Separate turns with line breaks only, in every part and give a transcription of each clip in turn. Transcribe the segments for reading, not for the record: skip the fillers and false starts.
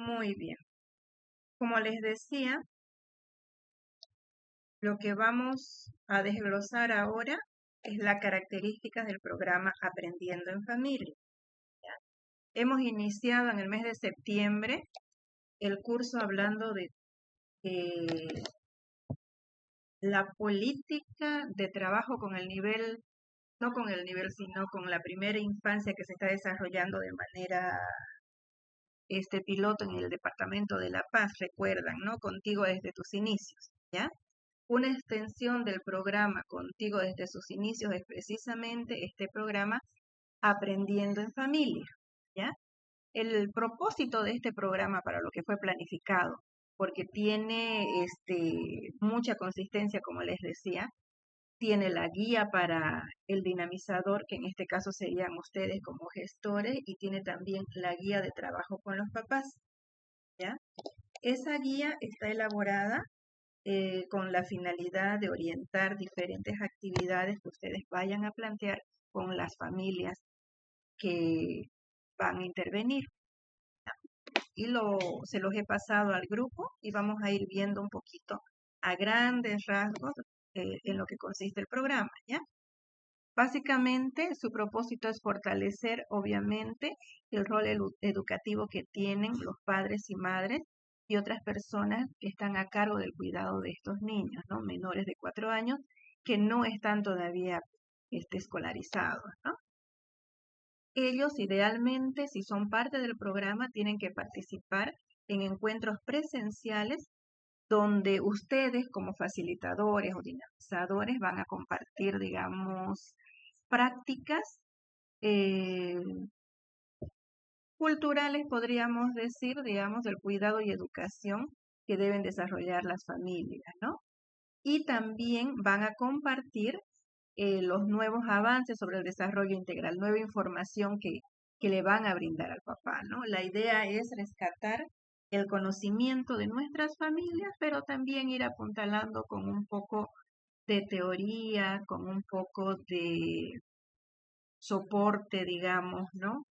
Muy bien. Como les decía, lo que vamos a desglosar ahora es las características del programa Aprendiendo en Familia. Hemos iniciado en el mes de septiembre el curso hablando de la política de trabajo con el nivel, no con el nivel, sino con la primera infancia que se está desarrollando de manera piloto en el Departamento de La Paz, recuerdan, ¿no? Contigo desde tus inicios, ¿ya? Una extensión del programa Contigo desde sus inicios es precisamente este programa Aprendiendo en Familia, ¿ya? El propósito de este programa para lo que fue planificado, porque tiene mucha consistencia, como les decía, tiene la guía para el dinamizador, que en este caso serían ustedes como gestores, y tiene también la guía de trabajo con los papás, ¿ya? Esa guía está elaborada con la finalidad de orientar diferentes actividades que ustedes vayan a plantear con las familias que van a intervenir. Y se los he pasado al grupo y vamos a ir viendo un poquito a grandes rasgos en lo que consiste el programa, ¿ya? Básicamente, su propósito es fortalecer, obviamente, el rol educativo que tienen los padres y madres y otras personas que están a cargo del cuidado de estos niños, ¿no? Menores de 4 años que no están todavía escolarizados, ¿no? Ellos, idealmente, si son parte del programa, tienen que participar en encuentros presenciales donde ustedes, como facilitadores o dinamizadores, van a compartir, digamos, prácticas eh, culturales, podríamos decir, digamos, del cuidado y educación que deben desarrollar las familias, ¿no? Y también van a compartir los nuevos avances sobre el desarrollo integral, nueva información que le van a brindar al papá, ¿no? La idea es rescatar el conocimiento de nuestras familias, pero también ir apuntalando con un poco de teoría, con un poco de soporte, digamos, ¿no?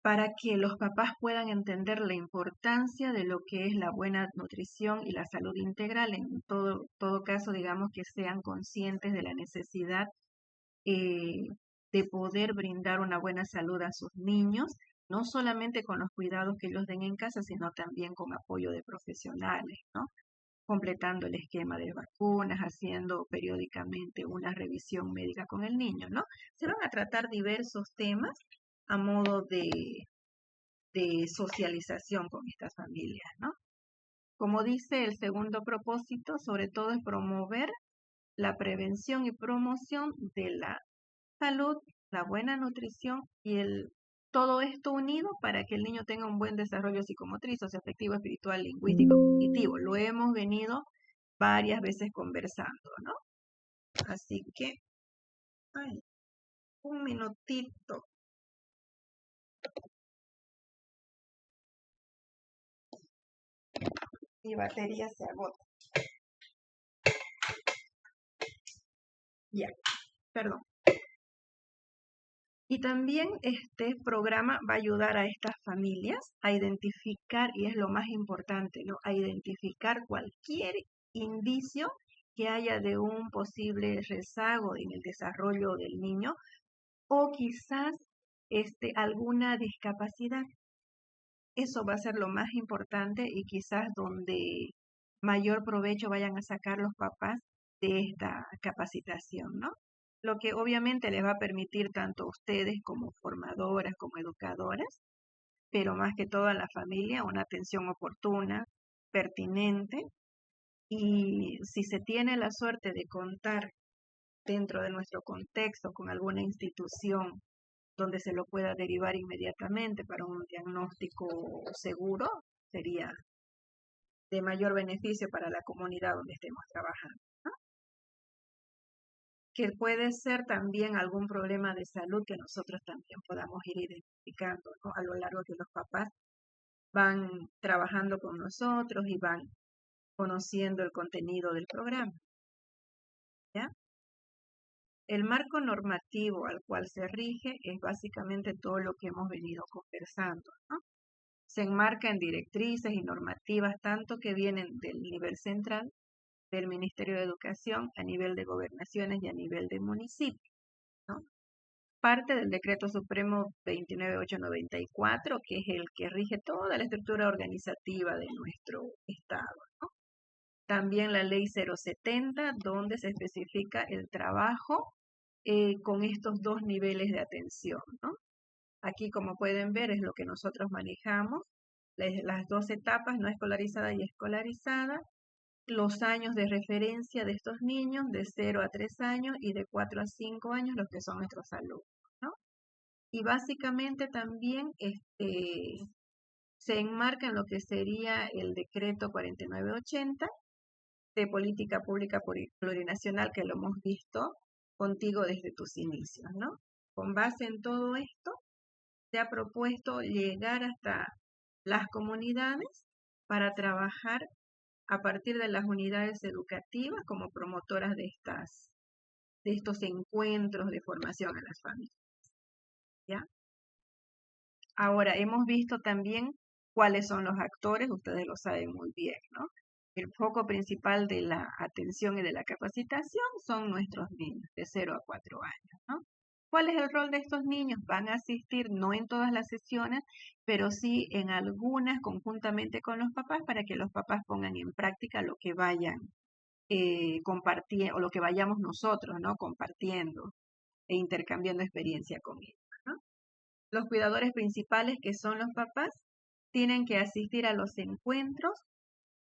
Para que los papás puedan entender la importancia de lo que es la buena nutrición y la salud integral. En todo caso, digamos que sean conscientes de la necesidad eh, de poder brindar una buena salud a sus niños, no solamente con los cuidados que ellos den en casa, sino también con apoyo de profesionales, ¿no? Completando el esquema de vacunas, haciendo periódicamente una revisión médica con el niño, ¿no? Se van a tratar diversos temas a modo de socialización con estas familias, ¿no? Como dice el segundo propósito, sobre todo es promover la prevención y promoción de la salud, la buena nutrición y todo esto unido para que el niño tenga un buen desarrollo psicomotriz, socioafectivo, espiritual, lingüístico, cognitivo. Lo hemos venido varias veces conversando, ¿no? Así que, ay, un minutito. Mi batería se agota. Ya, perdón. Y también este programa va a ayudar a estas familias a identificar, y es lo más importante, ¿no? A identificar cualquier indicio que haya de un posible rezago en el desarrollo del niño o quizás alguna discapacidad. Eso va a ser lo más importante y quizás donde mayor provecho vayan a sacar los papás de esta capacitación, ¿no? Lo que obviamente les va a permitir tanto a ustedes como formadoras, como educadoras, pero más que todo a la familia, una atención oportuna, pertinente, y si se tiene la suerte de contar dentro de nuestro contexto con alguna institución donde se lo pueda derivar inmediatamente para un diagnóstico seguro, sería de mayor beneficio para la comunidad donde estemos trabajando, ¿no? Que puede ser también algún problema de salud que nosotros también podamos ir identificando, ¿no? A lo largo que los papás van trabajando con nosotros y van conociendo el contenido del programa, ¿ya? El marco normativo al cual se rige es básicamente todo lo que hemos venido conversando, ¿no? Se enmarca en directrices y normativas tanto que vienen del nivel central, del Ministerio de Educación, a nivel de gobernaciones y a nivel de municipios, ¿no? Parte del Decreto Supremo 29894, que es el que rige toda la estructura organizativa de nuestro Estado, ¿no? También la Ley 070, donde se especifica el trabajo con estos dos niveles de atención, ¿no? Aquí, como pueden ver, es lo que nosotros manejamos, las dos etapas, no escolarizada y escolarizada, los años de referencia de estos niños, de 0 a 3 años y de 4 a 5 años, los que son nuestros alumnos, ¿no? Y básicamente también se enmarca en lo que sería el decreto 4980 de política pública plurinacional, que lo hemos visto contigo desde tus inicios, ¿no? Con base en todo esto, se ha propuesto llegar hasta las comunidades para trabajar a partir de las unidades educativas como promotoras de estos encuentros de formación a las familias, ¿ya? Ahora, hemos visto también cuáles son los actores, ustedes lo saben muy bien, ¿no? El foco principal de la atención y de la capacitación son nuestros niños de 0 a 4 años, ¿no? ¿Cuál es el rol de estos niños? Van a asistir no en todas las sesiones, pero sí en algunas conjuntamente con los papás para que los papás pongan en práctica lo que vayan compartiendo o lo que vayamos nosotros, ¿no? Compartiendo e intercambiando experiencia con ellos, ¿no? Los cuidadores principales, que son los papás, tienen que asistir a los encuentros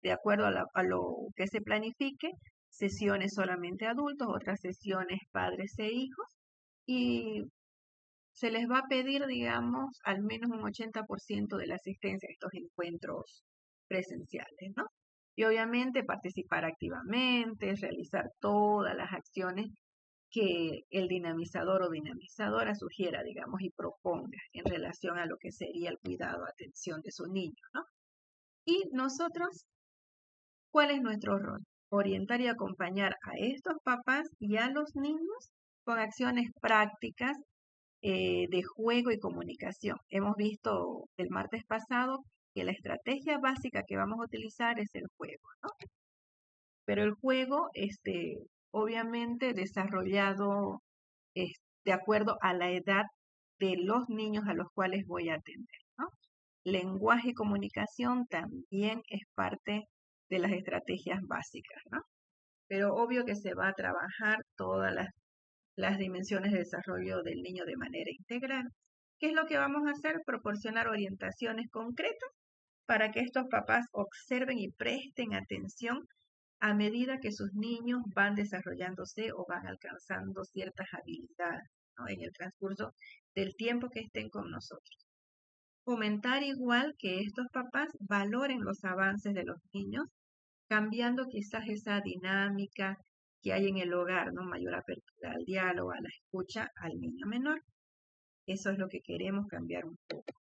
de acuerdo a lo que se planifique, sesiones solamente adultos, otras sesiones padres e hijos, y se les va a pedir, digamos, al menos un 80% de la asistencia a estos encuentros presenciales, ¿no? Y obviamente participar activamente, realizar todas las acciones que el dinamizador o dinamizadora sugiera, digamos, y proponga en relación a lo que sería el cuidado, atención de su niño, ¿no? Y nosotros, ¿cuál es nuestro rol? Orientar y acompañar a estos papás y a los niños con acciones prácticas de juego y comunicación. Hemos visto el martes pasado que la estrategia básica que vamos a utilizar es el juego, ¿no? Pero el juego, obviamente desarrollado de acuerdo a la edad de los niños a los cuales voy a atender, ¿no? Lenguaje y comunicación también es parte de las estrategias básicas, ¿no? Pero obvio que se va a trabajar todas las dimensiones de desarrollo del niño de manera integral. ¿Qué es lo que vamos a hacer? Proporcionar orientaciones concretas para que estos papás observen y presten atención a medida que sus niños van desarrollándose o van alcanzando ciertas habilidades, ¿no? En el transcurso del tiempo que estén con nosotros. Fomentar igual que estos papás valoren los avances de los niños, cambiando quizás esa dinámica que hay en el hogar, ¿no? Mayor apertura al diálogo, a la escucha al niño menor. Eso es lo que queremos cambiar un poco.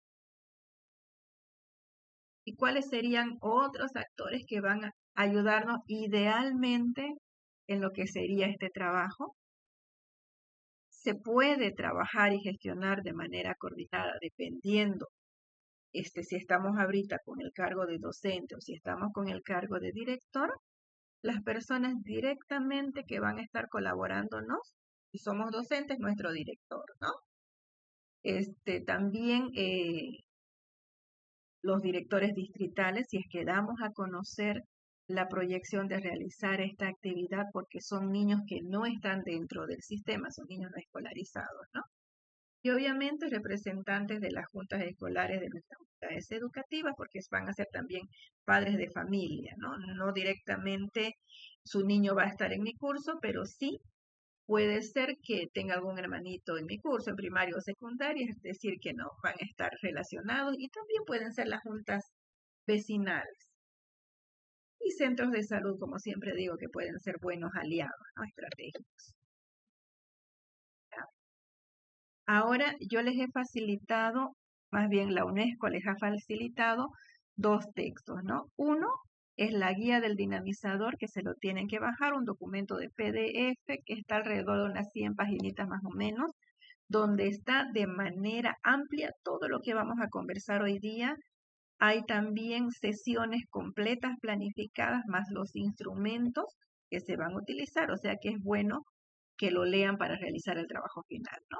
¿Y cuáles serían otros actores que van a ayudarnos idealmente en lo que sería este trabajo? Se puede trabajar y gestionar de manera coordinada dependiendo si estamos ahorita con el cargo de docente o si estamos con el cargo de director, las personas directamente que van a estar colaborándonos, si somos docentes, nuestro director, ¿no? También los directores distritales, si es que damos a conocer la proyección de realizar esta actividad porque son niños que no están dentro del sistema, son niños no escolarizados, ¿no? Y obviamente representantes de las juntas escolares de nuestras unidades educativas, porque van a ser también padres de familia, ¿no? No directamente su niño va a estar en mi curso, pero sí puede ser que tenga algún hermanito en mi curso, en primaria o secundaria, es decir, que no van a estar relacionados, y también pueden ser las juntas vecinales. Y centros de salud, como siempre digo, que pueden ser buenos aliados, ¿no? Estratégicos. Ahora yo les he facilitado, más bien la UNESCO les ha facilitado dos textos, ¿no? Uno es la guía del dinamizador, que se lo tienen que bajar, un documento de PDF que está alrededor de unas 100 paginitas más o menos, donde está de manera amplia todo lo que vamos a conversar hoy día Hay también sesiones completas planificadas más los instrumentos que se van a utilizar, o sea que es bueno que lo lean para realizar el trabajo final, ¿no?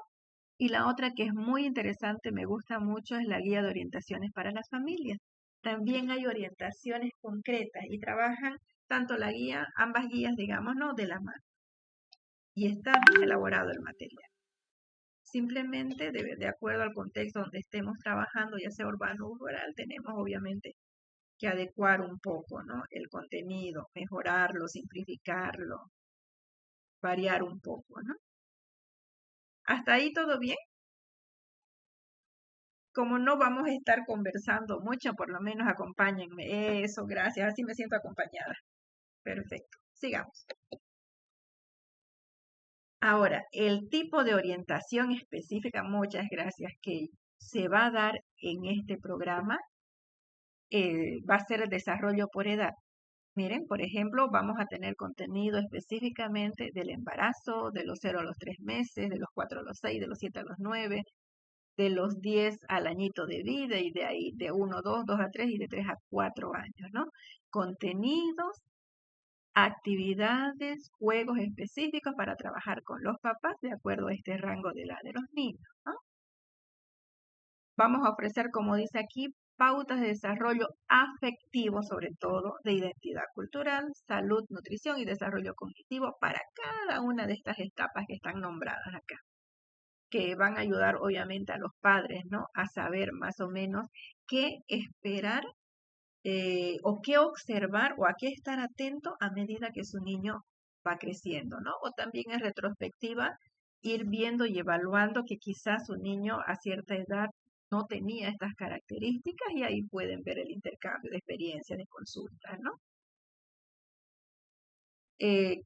Y la otra que es muy interesante, me gusta mucho, es la guía de orientaciones para las familias. También hay orientaciones concretas y trabajan tanto la guía, ambas guías, digamos, ¿no? De la mano. Y está bien elaborado el material. Simplemente, de acuerdo al contexto donde estemos trabajando, ya sea urbano o rural, tenemos obviamente que adecuar un poco, ¿no? El contenido, mejorarlo, simplificarlo, variar un poco, ¿no? ¿Hasta ahí todo bien? Como no vamos a estar conversando mucho, por lo menos acompáñenme. Eso, gracias. Así me siento acompañada. Perfecto. Sigamos. Ahora, el tipo de orientación específica, muchas gracias, que se va a dar en este programa, va a ser el desarrollo por edad. Miren, por ejemplo, vamos a tener contenido específicamente del embarazo, de los 0 a los 3 meses, de los 4 a los 6, de los 7 a los 9, de los 10 al añito de vida y de ahí de 1 a 2, 2 a 3 y de 3 a 4 años, ¿no? Contenidos, actividades, juegos específicos para trabajar con los papás de acuerdo a este rango de edad de los niños, ¿no? Vamos a ofrecer, como dice aquí, pautas de desarrollo afectivo, sobre todo de identidad cultural, salud, nutrición y desarrollo cognitivo para cada una de estas etapas que están nombradas acá, que van a ayudar obviamente a los padres, ¿no? A saber más o menos qué esperar o qué observar o a qué estar atento a medida que su niño va creciendo, ¿no? O también en retrospectiva, ir viendo y evaluando que quizás su niño a cierta edad no tenía estas características y ahí pueden ver el intercambio de experiencias, de consultas, ¿no?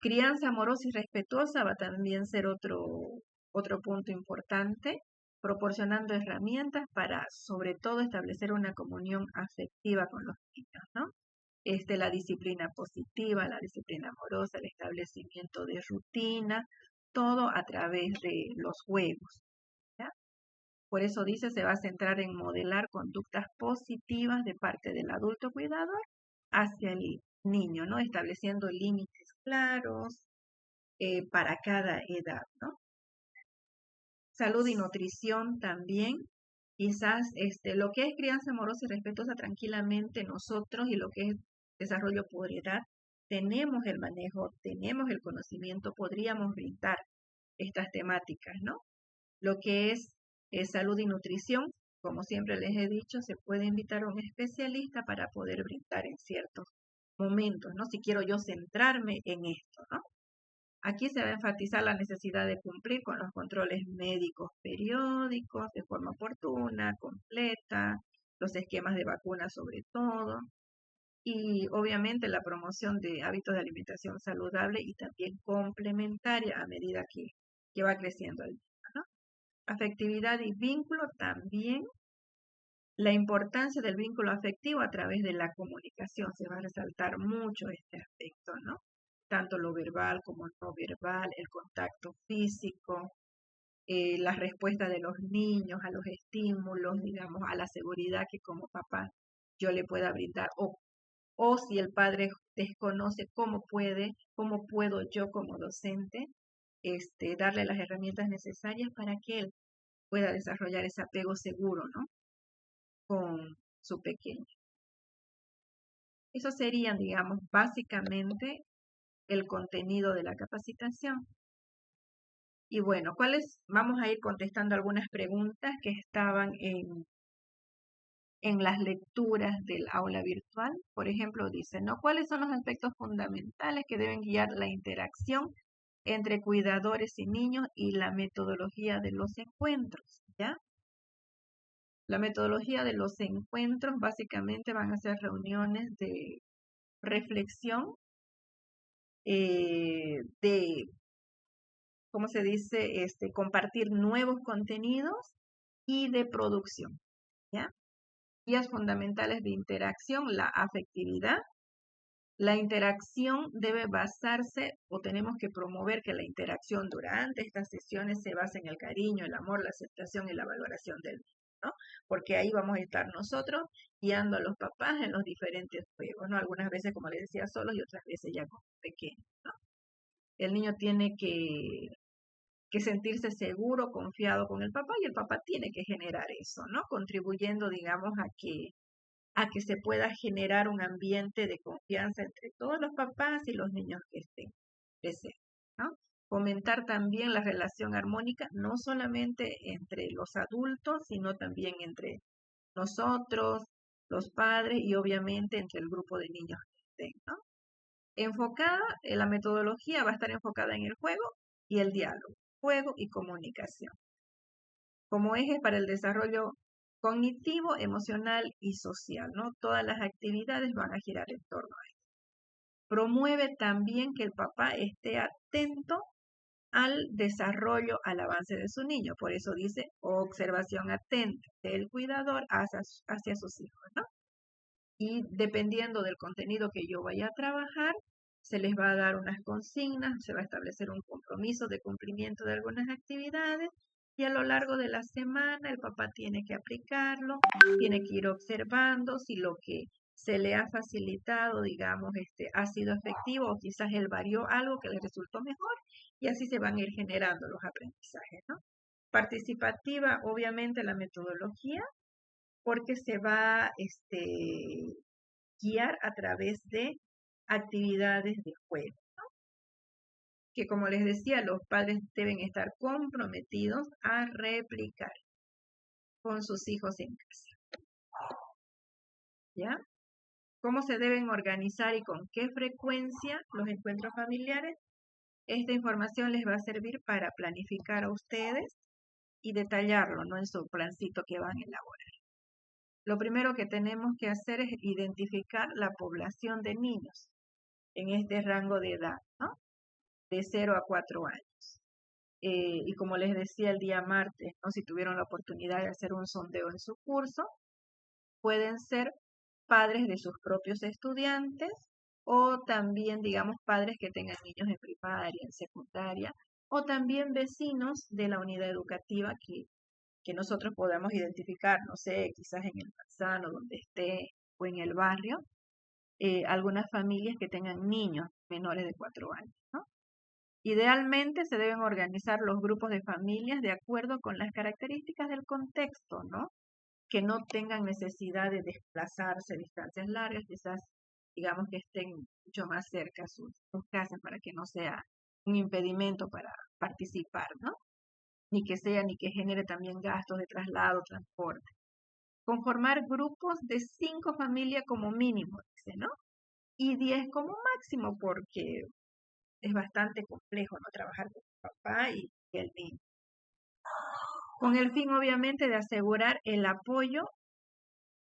Crianza amorosa y respetuosa va a también ser otro punto importante, proporcionando herramientas para, sobre todo, establecer una comunión afectiva con los niños, ¿no? La disciplina positiva, la disciplina amorosa, el establecimiento de rutina, todo a través de los juegos, ¿ya? Por eso dice, se va a centrar en modelar conductas positivas de parte del adulto cuidador hacia el niño, ¿no? Estableciendo límites claros para cada edad, ¿no? Salud y nutrición también. Quizás lo que es crianza amorosa y respetuosa tranquilamente nosotros y lo que es desarrollo por edad, tenemos el manejo, tenemos el conocimiento, podríamos brindar estas temáticas, ¿no? Lo que es salud y nutrición, como siempre les he dicho, se puede invitar a un especialista para poder brindar en ciertos momentos, ¿no? Si quiero yo centrarme en esto, ¿no? Aquí se va a enfatizar la necesidad de cumplir con los controles médicos periódicos de forma oportuna, completa, los esquemas de vacunas sobre todo, y obviamente la promoción de hábitos de alimentación saludable y también complementaria a medida que va creciendo el niño, ¿no? Afectividad y vínculo también. La importancia del vínculo afectivo a través de la comunicación, se va a resaltar mucho este aspecto, ¿no? Tanto lo verbal como no verbal, el contacto físico, la respuesta de los niños a los estímulos, digamos, a la seguridad que como papá yo le pueda brindar, o si el padre desconoce cómo puedo yo como docente, darle las herramientas necesarias para que él pueda desarrollar ese apego seguro, ¿no? Con su pequeño. Eso serían, digamos, básicamente el contenido de la capacitación. Y bueno, vamos a ir contestando algunas preguntas que estaban en las lecturas del aula virtual. Por ejemplo, dice, ¿no? ¿Cuáles son los aspectos fundamentales que deben guiar la interacción entre cuidadores y niños y la metodología de los encuentros? ¿Ya? La metodología de los encuentros básicamente van a ser reuniones de reflexión, de, ¿cómo se dice? Compartir nuevos contenidos y de producción, ¿ya? Guías fundamentales de interacción, la afectividad. La interacción debe basarse o tenemos que promover que la interacción durante estas sesiones se base en el cariño, el amor, la aceptación y la valoración del niño. ¿no? Porque ahí vamos a estar nosotros guiando a los papás en los diferentes juegos, ¿no? Algunas veces, como les decía, solos y otras veces ya con pequeños, ¿no? El niño tiene que sentirse seguro, confiado con el papá y el papá tiene que generar eso, ¿no? Contribuyendo, digamos, a que se pueda generar un ambiente de confianza entre todos los papás y los niños que estén presentes, ¿no? Fomentar también la relación armónica, no solamente entre los adultos, sino también entre nosotros, los padres y obviamente entre el grupo de niños que estén, ¿no? Enfocada, la metodología va a estar enfocada en el juego y el diálogo, juego y comunicación, como ejes para el desarrollo cognitivo, emocional y social, ¿no? Todas las actividades van a girar en torno a esto. Promueve también que el papá esté atento al desarrollo, al avance de su niño. Por eso dice observación atenta del cuidador hacia sus hijos, ¿no? Y dependiendo del contenido que yo vaya a trabajar, se les va a dar unas consignas, se va a establecer un compromiso de cumplimiento de algunas actividades y a lo largo de la semana el papá tiene que aplicarlo, tiene que ir observando si lo que se le ha facilitado, digamos, ha sido efectivo o quizás él varió algo que le resultó mejor y así se van a ir generando los aprendizajes, ¿no? Participativa, obviamente, la metodología, porque se va guiar a través de actividades de juego, que como les decía, los padres deben estar comprometidos a replicar con sus hijos en casa. ¿Ya? ¿Cómo se deben organizar y con qué frecuencia los encuentros familiares? Esta información les va a servir para planificar a ustedes y detallarlo, ¿no? En su plancito que van a elaborar. Lo primero que tenemos que hacer es identificar la población de niños en este rango de edad, ¿no? De 0 a 4 años. Y como les decía el día martes, ¿no? Si tuvieron la oportunidad de hacer un sondeo en su curso, pueden ser padres de sus propios estudiantes o también, digamos, padres que tengan niños en primaria, en secundaria, o también vecinos de la unidad educativa que nosotros podamos identificar, no sé, quizás en el Manzano, donde esté, o en el barrio, algunas familias que tengan niños menores de 4 años, ¿no? Idealmente se deben organizar los grupos de familias de acuerdo con las características del contexto, ¿no? Que no tengan necesidad de desplazarse distancias largas, quizás digamos que estén mucho más cerca a sus casas para que no sea un impedimento para participar, ¿no? Ni que genere también gastos de traslado, transporte. Conformar grupos de 5 familias como mínimo, dice, ¿no? Y 10 como máximo, porque es bastante complejo, ¿no? Trabajar con el papá y el niño. Con el fin, obviamente, de asegurar el apoyo,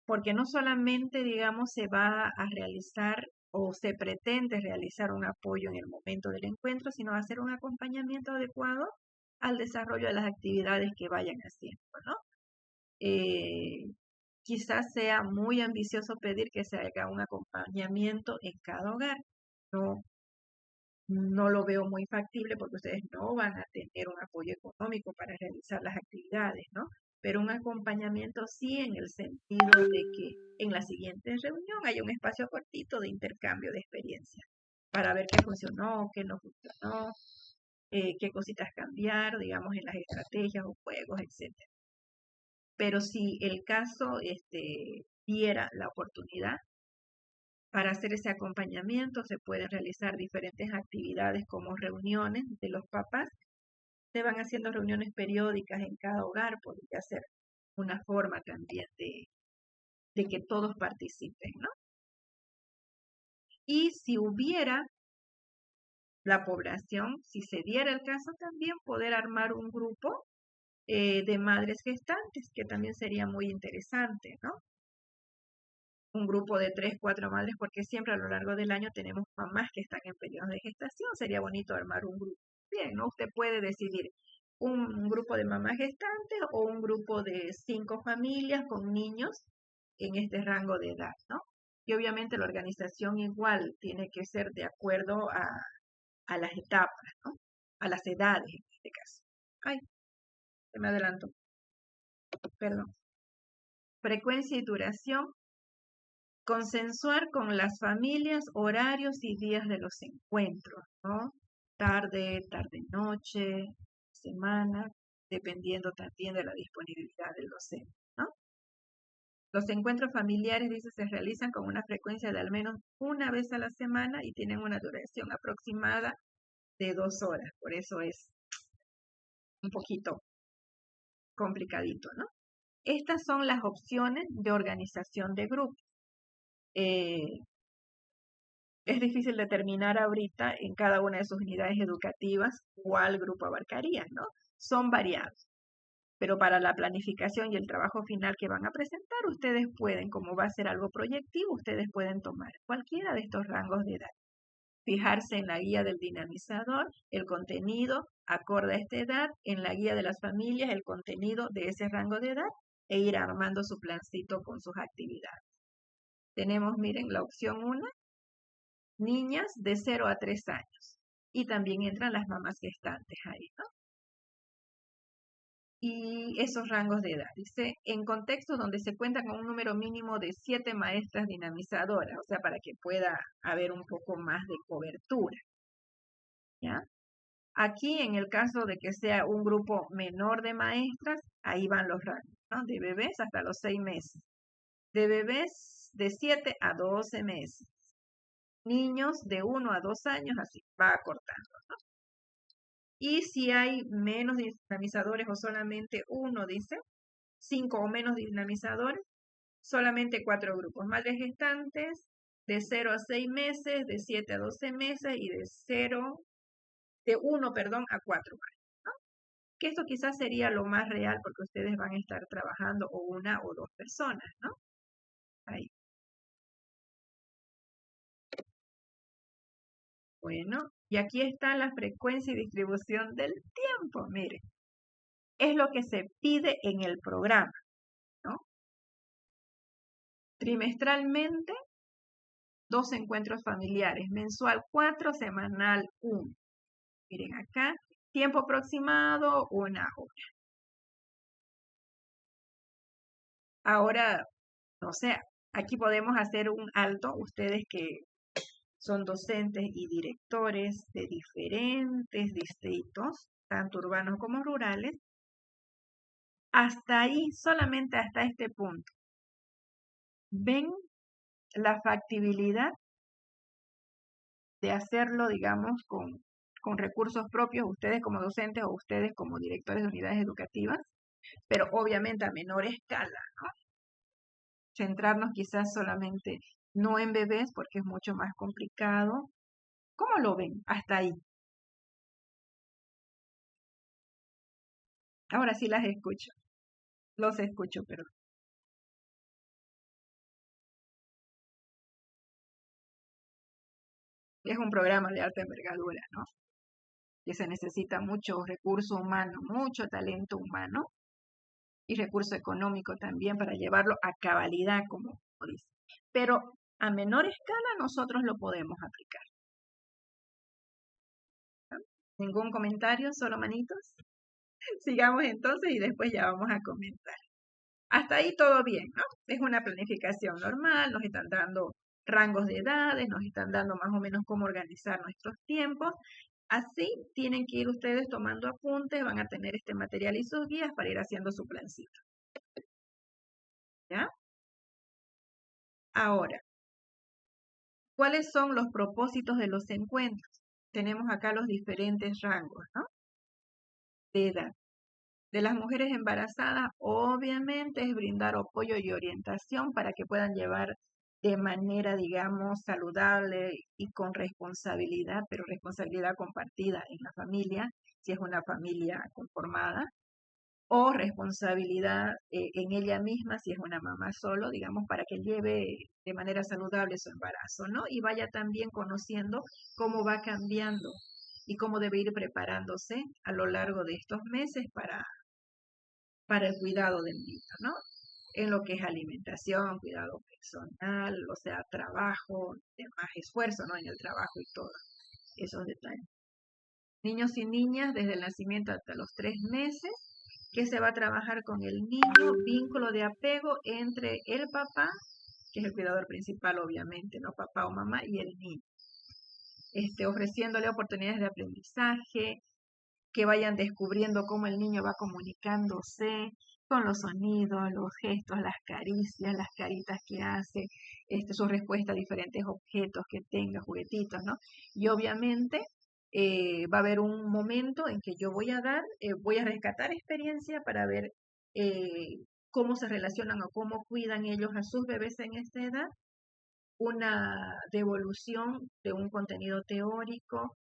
porque no solamente, digamos, se va a realizar o se pretende realizar un apoyo en el momento del encuentro, sino hacer un acompañamiento adecuado al desarrollo de las actividades que vayan haciendo, ¿no? Quizás sea muy ambicioso pedir que se haga un acompañamiento en cada hogar. No, no lo veo muy factible porque ustedes no van a tener un apoyo económico para realizar las actividades, ¿no? Pero un acompañamiento sí en el sentido de que en la siguiente reunión haya un espacio cortito de intercambio de experiencias para ver qué funcionó, qué no funcionó, qué cositas cambiar, digamos, en las estrategias o juegos, etcétera. Pero si el caso diera la oportunidad, para hacer ese acompañamiento se pueden realizar diferentes actividades como reuniones de los papás. Se van haciendo reuniones periódicas en cada hogar, podría ser una forma también de que todos participen, ¿no? Y si hubiera la población, si se diera el caso también, poder armar un grupo de madres gestantes, que también sería muy interesante, ¿no? Un grupo de 3, 4 madres, porque siempre a lo largo del año tenemos mamás que están en periodos de gestación. Sería bonito armar un grupo. Bien, ¿no? Usted puede decidir un grupo de mamás gestantes o un grupo de 5 familias con niños en este rango de edad, ¿no? Y obviamente la organización igual tiene que ser de acuerdo a las etapas, ¿no? A las edades en este caso. Ay, se me adelantó. Perdón. frecuencia y duración, consensuar con las familias horarios y días de los encuentros, ¿no? Tarde, tarde-noche, semana, dependiendo también de la disponibilidad del docente, ¿no? Los encuentros familiares, dice, se realizan con una frecuencia de al menos una vez a la semana y tienen una duración aproximada de 2 horas. Por eso es un poquito complicadito, ¿no? Estas son las opciones de organización de grupos. Es difícil determinar ahorita en cada una de sus unidades educativas cuál grupo abarcaría, ¿no? Son variados. Pero para la planificación y el trabajo final que van a presentar, ustedes pueden, como va a ser algo proyectivo, ustedes pueden tomar cualquiera de estos rangos de edad. Fijarse en la guía del dinamizador, el contenido acorde a esta edad, en la guía de las familias, el contenido de ese rango de edad, e ir armando su plancito con sus actividades. Tenemos, miren, la opción 1, niñas de 0 a 3 años. Y también entran las mamás gestantes ahí, ¿no? Y esos rangos de edad. Dice, en contextos donde se cuenta con un número mínimo de 7 maestras dinamizadoras, o sea, para que pueda haber un poco más de cobertura. ¿Ya? Aquí, en el caso de que sea un grupo menor de maestras, ahí van los rangos, ¿no? De bebés hasta los 6 meses. De bebés de 7 a 12 meses. Niños de 1 a 2 años, así va acortando, ¿no? Y si hay menos dinamizadores o solamente uno, dice, 5 o menos dinamizadores, solamente 4 grupos. Madres gestantes de 0 a 6 meses, de 7 a 12 meses y de 1, perdón, a 4 años, ¿no? Que esto quizás sería lo más real porque ustedes van a estar trabajando o una o dos personas, ¿no? Ahí. Bueno, y aquí está la frecuencia y distribución del tiempo, miren. Es lo que se pide en el programa, ¿no? Trimestralmente, 2 encuentros familiares, mensual 4, semanal 1. Miren acá, tiempo aproximado 1 hora. Ahora, no sé, aquí podemos hacer un alto, ustedes que son docentes y directores de diferentes distritos, tanto urbanos como rurales, hasta ahí, solamente hasta este punto. ¿Ven la factibilidad de hacerlo, digamos, con recursos propios, ustedes como docentes o ustedes como directores de unidades educativas? Pero obviamente a menor escala, ¿no? Centrarnos quizás solamente no en bebés porque es mucho más complicado. ¿Cómo lo ven hasta ahí? Ahora sí las escucho, los escucho, pero es un programa de alta envergadura, ¿no? Que se necesita mucho recurso humano, mucho talento humano y recurso económico también para llevarlo a cabalidad, como dice. Pero a menor escala nosotros lo podemos aplicar. ¿No? ¿Ningún comentario? ¿Solo manitos? Sigamos entonces y después ya vamos a comentar. Hasta ahí todo bien, ¿no? Es una planificación normal, nos están dando rangos de edades, nos están dando más o menos cómo organizar nuestros tiempos. Así tienen que ir ustedes tomando apuntes, van a tener este material y sus guías para ir haciendo su plancito. ¿Ya? Ahora, ¿cuáles son los propósitos de los encuentros? Tenemos acá los diferentes rangos, ¿no? De edad. De las mujeres embarazadas, obviamente es brindar apoyo y orientación para que puedan llevar de manera, digamos, saludable y con responsabilidad, pero responsabilidad compartida en la familia, si es una familia conformada, o responsabilidad en ella misma, si es una mamá solo, digamos, para que lleve de manera saludable su embarazo, ¿no? Y vaya también conociendo cómo va cambiando y cómo debe ir preparándose a lo largo de estos meses para el cuidado del niño, ¿no? En lo que es alimentación, cuidado personal, o sea, trabajo, más esfuerzo, ¿no? En el trabajo y todos esos detalles. Niños y niñas desde el nacimiento hasta los 3 meses, ¿Qué se va a trabajar con el niño? Vínculo de apego entre el papá, que es el cuidador principal, obviamente, ¿no? Papá o mamá, y el niño. Ofreciéndole oportunidades de aprendizaje, que vayan descubriendo cómo el niño va comunicándose con los sonidos, los gestos, las caricias, las caritas que hace, su respuesta a diferentes objetos que tenga, juguetitos, ¿no? Y obviamente va a haber un momento en que yo voy a rescatar experiencia para ver cómo se relacionan o cómo cuidan ellos a sus bebés en esta edad, una devolución de un contenido teórico,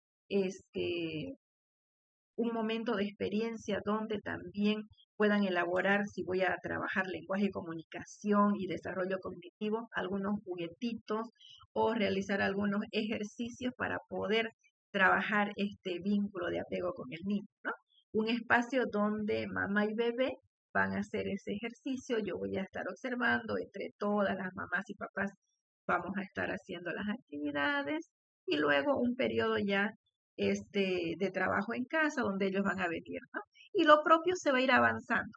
un momento de experiencia donde también puedan elaborar, si voy a trabajar lenguaje y comunicación y desarrollo cognitivo, algunos juguetitos o realizar algunos ejercicios para poder trabajar este vínculo de apego con el niño, ¿no? Un espacio donde mamá y bebé van a hacer ese ejercicio, yo voy a estar observando, entre todas las mamás y papás vamos a estar haciendo las actividades y luego un periodo ya de trabajo en casa donde ellos van a venir, ¿no? Y lo propio se va a ir avanzando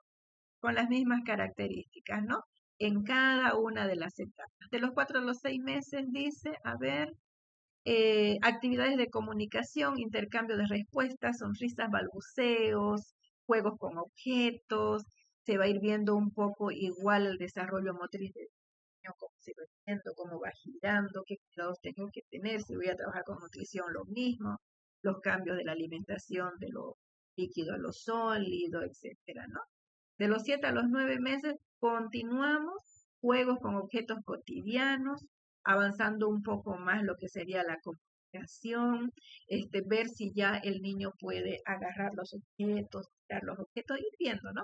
con las mismas características, ¿no? En cada una de las etapas. De los 4 a los 6 meses dice, a ver, actividades de comunicación, intercambio de respuestas, sonrisas, balbuceos, juegos con objetos, se va a ir viendo un poco igual el desarrollo motriz del niño, cómo se va viendo, cómo va girando, qué cuidados tengo que tener, si voy a trabajar con nutrición, lo mismo, los cambios de la alimentación, de lo líquido a lo sólido, etcétera, ¿no? De los 7 a los 9 meses continuamos juegos con objetos cotidianos, avanzando un poco más lo que sería la comunicación, ver si ya el niño puede agarrar los objetos, tirar los objetos, ir viendo, ¿no?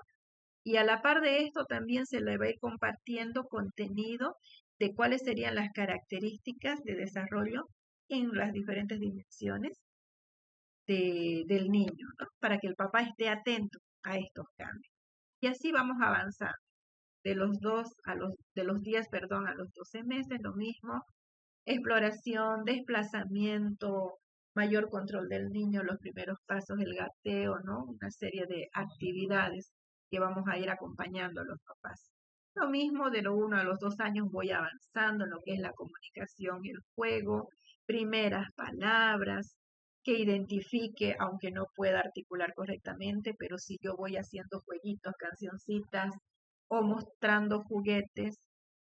Y a la par de esto también se le va a ir compartiendo contenido de cuáles serían las características de desarrollo en las diferentes dimensiones del niño, ¿no? Para que el papá esté atento a estos cambios. Y así vamos avanzando. De los 10, perdón, a los 12 meses, lo mismo. Exploración, desplazamiento, mayor control del niño, los primeros pasos, el gateo, ¿no? Una serie de actividades que vamos a ir acompañando a los papás. Lo mismo de los 1 a los 2 años voy avanzando en lo que es la comunicación y el juego, primeras palabras, que identifique, aunque no pueda articular correctamente, pero si yo voy haciendo jueguitos, cancioncitas o mostrando juguetes,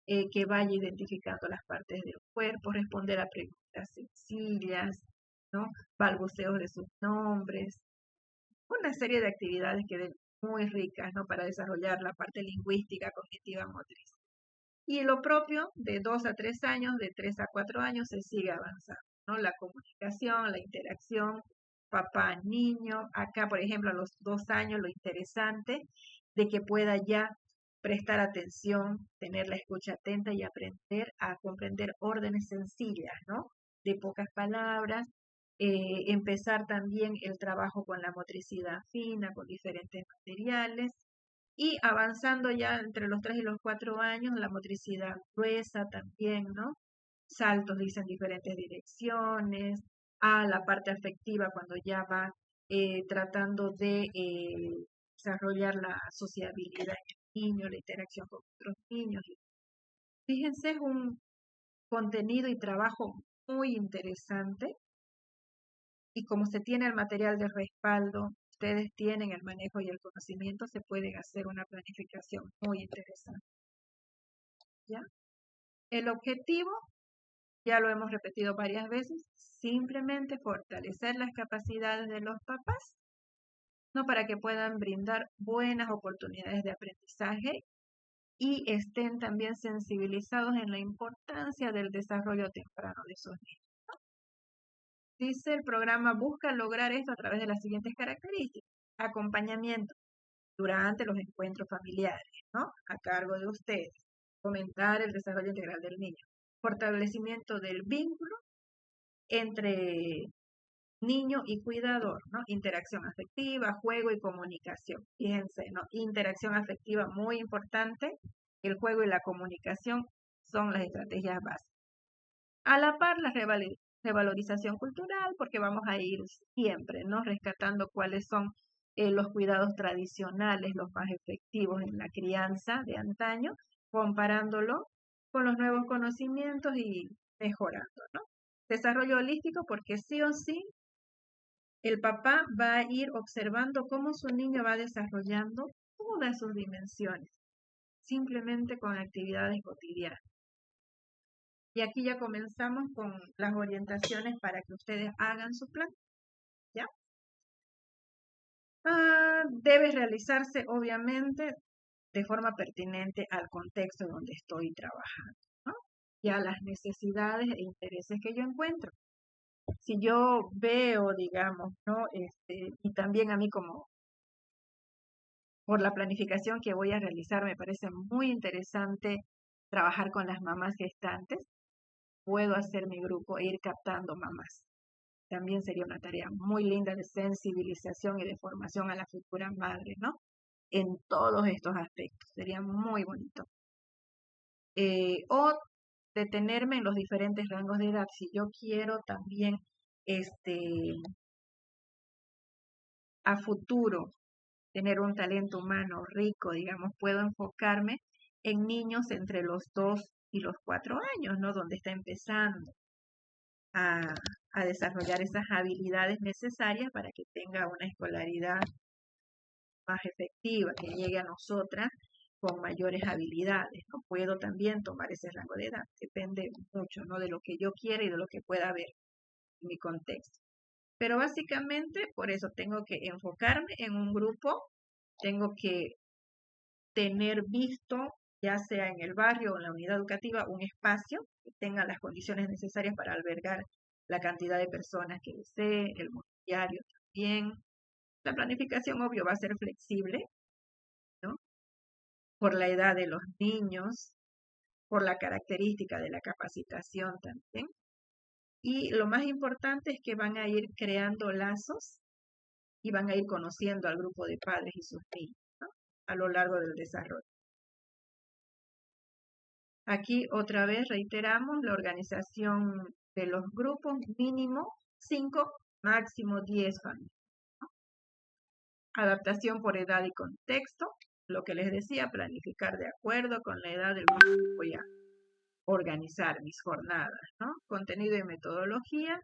que vaya identificando las partes del cuerpo, responder a preguntas sencillas, ¿no? Balbuceos de sus nombres, una serie de actividades que den muy ricas, ¿no? Para desarrollar la parte lingüística, cognitiva, motriz. Y lo propio, de 2 a 3 años, de 3 a 4 años, se sigue avanzando, ¿no? La comunicación, la interacción, papá-niño. Acá, por ejemplo, a los 2 años, lo interesante de que pueda ya prestar atención, tener la escucha atenta y aprender a comprender órdenes sencillas, ¿no? De pocas palabras. Empezar también el trabajo con la motricidad fina, con diferentes materiales y avanzando ya entre los 3 y los 4 años, la motricidad gruesa también, ¿no? Saltos, dicen, diferentes direcciones, a la parte afectiva cuando ya va tratando de desarrollar la sociabilidad en el niño, la interacción con otros niños. Fíjense, es un contenido y trabajo muy interesante y como se tiene el material de respaldo, ustedes tienen el manejo y el conocimiento, se pueden hacer una planificación muy interesante. ¿Ya? El objetivo, ya lo hemos repetido varias veces, simplemente fortalecer las capacidades de los papás, ¿no? Para que puedan brindar buenas oportunidades de aprendizaje y estén también sensibilizados en la importancia del desarrollo temprano de esos niños. Dice el programa busca lograr esto a través de las siguientes características. Acompañamiento durante los encuentros familiares, ¿no? A cargo de ustedes. Fomentar el desarrollo integral del niño. Fortalecimiento del vínculo entre niño y cuidador, ¿no? Interacción afectiva, juego y comunicación. Fíjense, ¿no? Interacción afectiva muy importante. El juego y la comunicación son las estrategias básicas. A la par, la revalorización cultural, porque vamos a ir siempre, ¿no? Rescatando cuáles son los cuidados tradicionales, los más efectivos en la crianza de antaño, comparándolo con los nuevos conocimientos y mejorando, ¿no? Desarrollo holístico porque sí o sí el papá va a ir observando cómo su niño va desarrollando todas sus dimensiones, simplemente con actividades cotidianas. Y aquí ya comenzamos con las orientaciones para que ustedes hagan su plan, ¿ya? Debe realizarse, obviamente, de forma pertinente al contexto donde estoy trabajando, ¿no? Y a las necesidades e intereses que yo encuentro. Si yo veo, digamos, ¿no? Y también a mí como por la planificación que voy a realizar, me parece muy interesante trabajar con las mamás gestantes. Puedo hacer mi grupo e ir captando mamás. También sería una tarea muy linda de sensibilización y de formación a la futura madre, ¿no? En todos estos aspectos. Sería muy bonito. O detenerme en los diferentes rangos de edad. Si yo quiero también, a futuro, tener un talento humano rico, digamos, puedo enfocarme en niños entre los 2 y los 4 años, ¿no? Donde está empezando a, a desarrollar esas habilidades necesarias para que tenga una escolaridad más efectiva, que llegue a nosotras con mayores habilidades, ¿no? Puedo también tomar ese rango de edad, depende mucho, ¿no? De lo que yo quiera y de lo que pueda ver en mi contexto. Pero básicamente por eso tengo que enfocarme en un grupo, tengo que tener visto, ya sea en el barrio o en la unidad educativa, un espacio que tenga las condiciones necesarias para albergar la cantidad de personas que desee, el mobiliario también. La planificación, obvio, va a ser flexible, ¿no? Por la edad de los niños, por la característica de la capacitación también. Y lo más importante es que van a ir creando lazos y van a ir conociendo al grupo de padres y sus niños, ¿no? A lo largo del desarrollo. Aquí otra vez reiteramos la organización de los grupos, mínimo 5, máximo 10 familias. Adaptación por edad y contexto, lo que les decía, planificar de acuerdo con la edad del grupo que voy a organizar mis jornadas, ¿no? Contenido y metodología,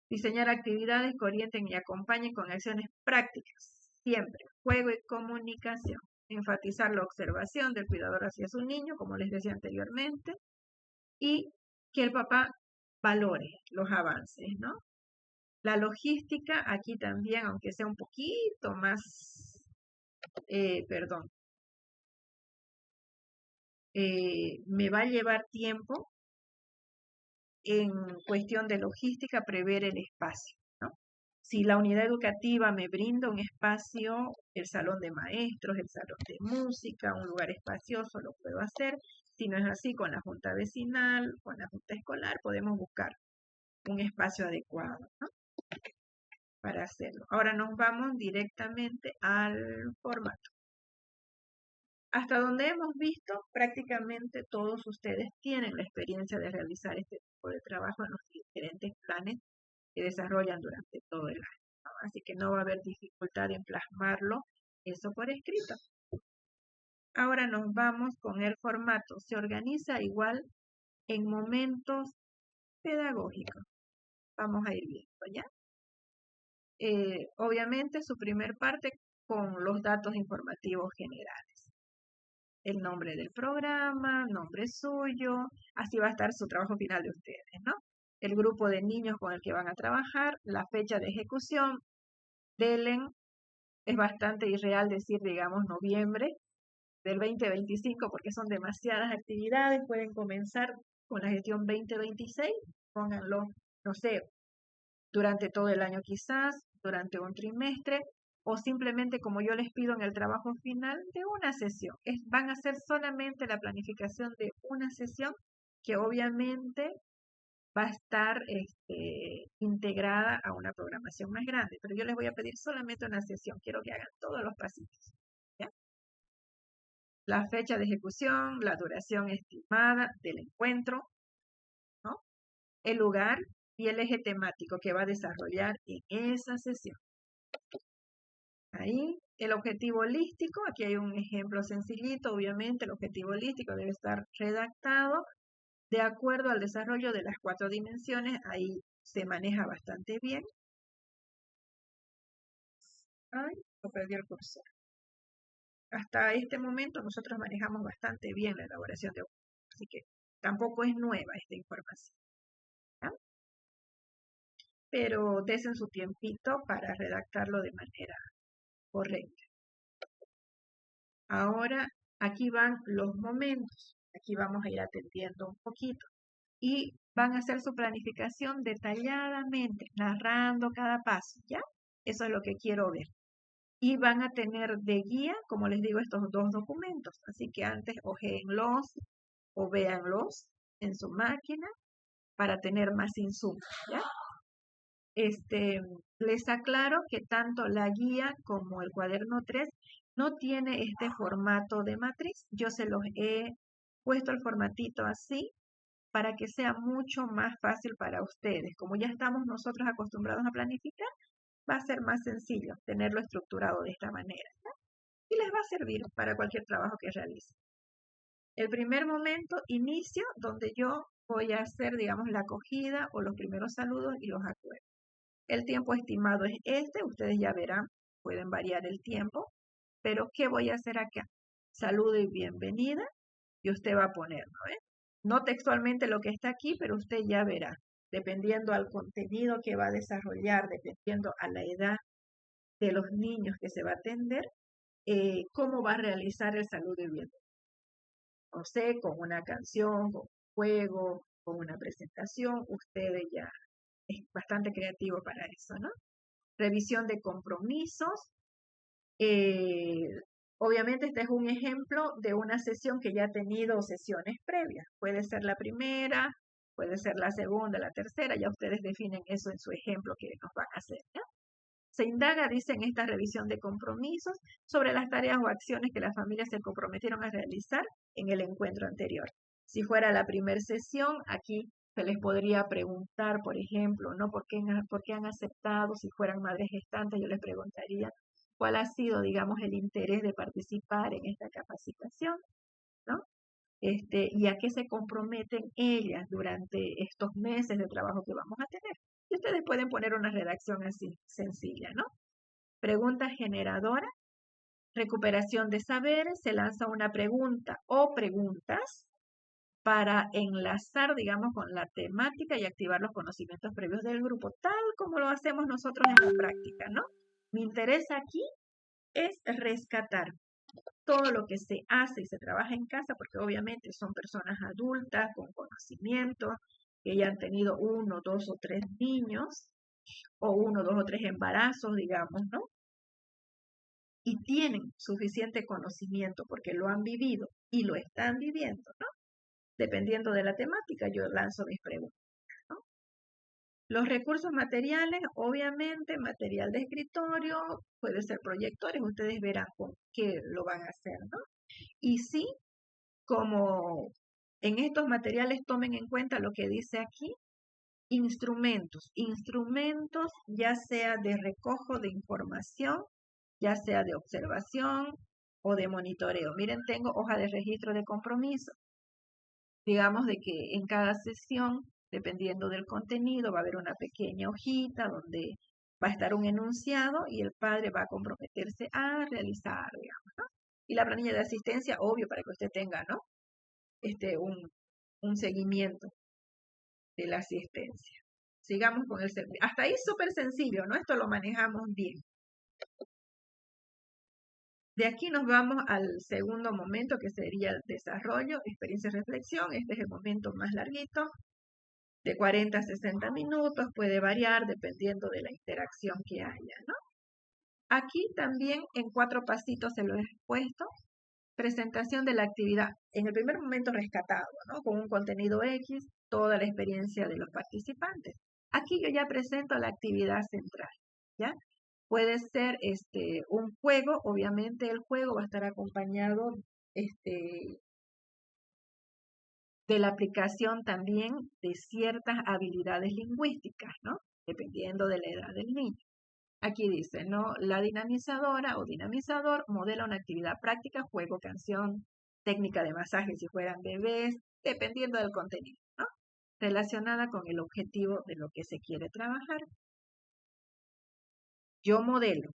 diseñar actividades que orienten y acompañen con acciones prácticas, siempre, juego y comunicación. Enfatizar la observación del cuidador hacia su niño, como les decía anteriormente, y que el papá valore los avances, ¿no? La logística, aquí también, aunque sea un poquito más, perdón, me va a llevar tiempo en cuestión de logística prever el espacio, ¿no? Si la unidad educativa me brinda un espacio, el salón de maestros, el salón de música, un lugar espacioso, lo puedo hacer. Si no es así, con la junta vecinal, con la junta escolar, podemos buscar un espacio adecuado, ¿no? Para hacerlo. Ahora nos vamos directamente al formato. Hasta donde hemos visto, prácticamente todos ustedes tienen la experiencia de realizar este tipo de trabajo en los diferentes planes que desarrollan durante todo el año, ¿no? Así que no va a haber dificultad en plasmarlo eso por escrito. Ahora nos vamos con el formato. Se organiza igual en momentos pedagógicos. Vamos a ir viendo, ¿ya? Obviamente su primer parte con los datos informativos generales. El nombre del programa, nombre suyo, así va a estar su trabajo final de ustedes, ¿no? El grupo de niños con el que van a trabajar, la fecha de ejecución, DELEN, es bastante irreal decir, digamos, noviembre del 2025 porque son demasiadas actividades, pueden comenzar con la gestión 2026, pónganlo, no sé, durante todo el año quizás, durante un trimestre, o simplemente como yo les pido en el trabajo final de una sesión. Van a ser solamente la planificación de una sesión que obviamente va a estar integrada a una programación más grande, pero yo les voy a pedir solamente una sesión, quiero que hagan todos los pasitos, ¿ya? La fecha de ejecución, la duración estimada del encuentro, ¿no? El lugar y el eje temático que va a desarrollar en esa sesión. Ahí, el objetivo holístico, aquí hay un ejemplo sencillito, obviamente el objetivo holístico debe estar redactado de acuerdo al desarrollo de las 4 dimensiones, ahí se maneja bastante bien. Ay, lo perdí el cursor. Hasta este momento nosotros manejamos bastante bien la elaboración de objetivos, así que tampoco es nueva esta información, ¿ya? Pero desen su tiempito para redactarlo de manera correcta. Ahora, aquí van los momentos. Aquí vamos a ir atendiendo un poquito. Y van a hacer su planificación detalladamente, narrando cada paso, ¿ya? Eso es lo que quiero ver. Y van a tener de guía, como les digo, estos 2 documentos. Así que antes ojéenlos o véanlos en su máquina para tener más insumos, ¿ya? Les aclaro que tanto la guía como el cuaderno 3 no tiene este formato de matriz. Yo se los he puesto el formatito así para que sea mucho más fácil para ustedes. Como ya estamos nosotros acostumbrados a planificar, va a ser más sencillo tenerlo estructurado de esta manera, ¿no? Y les va a servir para cualquier trabajo que realicen. El primer momento, inicio, donde yo voy a hacer, digamos, la acogida o los primeros saludos y los acuerdos. El tiempo estimado es este, ustedes ya verán, pueden variar el tiempo, pero ¿qué voy a hacer acá? Saludo y bienvenida, y usted va a poner, ¿no? No textualmente lo que está aquí, pero usted ya verá, dependiendo al contenido que va a desarrollar, dependiendo a la edad de los niños que se va a atender, cómo va a realizar el saludo y bienvenida. No sé, con una canción, con un juego, con una presentación, ustedes ya es bastante creativo para eso, ¿no? Revisión de compromisos. Eh, Obviamente este es un ejemplo de una sesión que ya ha tenido sesiones previas. Puede ser la primera, puede ser la segunda, la tercera, ya ustedes definen eso en su ejemplo que nos van a hacer, ¿ya? Se indaga, dice, en esta revisión de compromisos sobre las tareas o acciones que las familias se comprometieron a realizar en el encuentro anterior. Si fuera la primera sesión, aquí se les podría preguntar, por ejemplo, ¿no? ¿Por qué han aceptado? Si fueran madres gestantes, yo les preguntaría cuál ha sido, digamos, el interés de participar en esta capacitación, ¿no? Y a qué se comprometen ellas durante estos meses de trabajo que vamos a tener. Y ustedes pueden poner una redacción así, sencilla, ¿no? Pregunta generadora, recuperación de saberes, se lanza una pregunta o preguntas para enlazar, digamos, con la temática y activar los conocimientos previos del grupo, tal como lo hacemos nosotros en la práctica, ¿no? Mi interés aquí es rescatar todo lo que se hace y se trabaja en casa, porque obviamente son personas adultas con conocimiento, que ya han tenido 1, 2 o 3 niños, o 1, 2 o 3 embarazos, digamos, ¿no? Y tienen suficiente conocimiento porque lo han vivido y lo están viviendo, ¿no? Dependiendo de la temática, yo lanzo mis preguntas, ¿no? Los recursos materiales, obviamente, material de escritorio, puede ser proyectores, ustedes verán con qué lo van a hacer, ¿no? Y sí, como en estos materiales tomen en cuenta lo que dice aquí, instrumentos ya sea de recojo de información, ya sea de observación o de monitoreo. Miren, tengo hoja de registro de compromiso. Digamos de que en cada sesión, dependiendo del contenido, va a haber una pequeña hojita donde va a estar un enunciado y el padre va a comprometerse a realizar, digamos, ¿no? Y la planilla de asistencia, obvio, para que usted tenga, ¿no? Un seguimiento de la asistencia. Sigamos con el servicio. Hasta ahí súper sencillo, ¿no? Esto lo manejamos bien. De aquí nos vamos al segundo momento, que sería el desarrollo, experiencia y reflexión. Este es el momento más larguito, de 40 a 60 minutos, puede variar dependiendo de la interacción que haya, ¿no? Aquí también en 4 pasitos se lo he puesto. Presentación de la actividad. En el primer momento rescatado, ¿no? Con un contenido X, toda la experiencia de los participantes. Aquí yo ya presento la actividad central, ¿ya? Puede ser un juego, obviamente el juego va a estar acompañado de la aplicación también de ciertas habilidades lingüísticas, ¿no? Dependiendo de la edad del niño. Aquí dice, ¿no? La dinamizadora o dinamizador modela una actividad práctica, juego, canción, técnica de masaje si fueran bebés, dependiendo del contenido, ¿no? Relacionada con el objetivo de lo que se quiere trabajar. Yo modelo.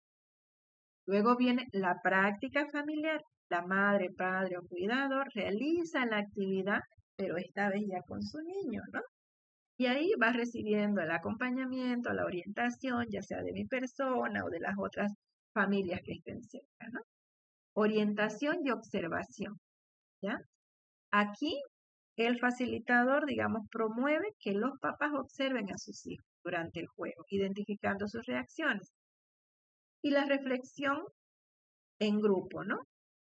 Luego viene la práctica familiar. La madre, padre o cuidador realiza la actividad, pero esta vez ya con su niño, ¿no? Y ahí va recibiendo el acompañamiento, la orientación, ya sea de mi persona o de las otras familias que estén cerca, ¿no? Orientación y observación, ¿ya? Aquí el facilitador, digamos, promueve que los papás observen a sus hijos durante el juego, identificando sus reacciones. Y la reflexión en grupo, ¿no?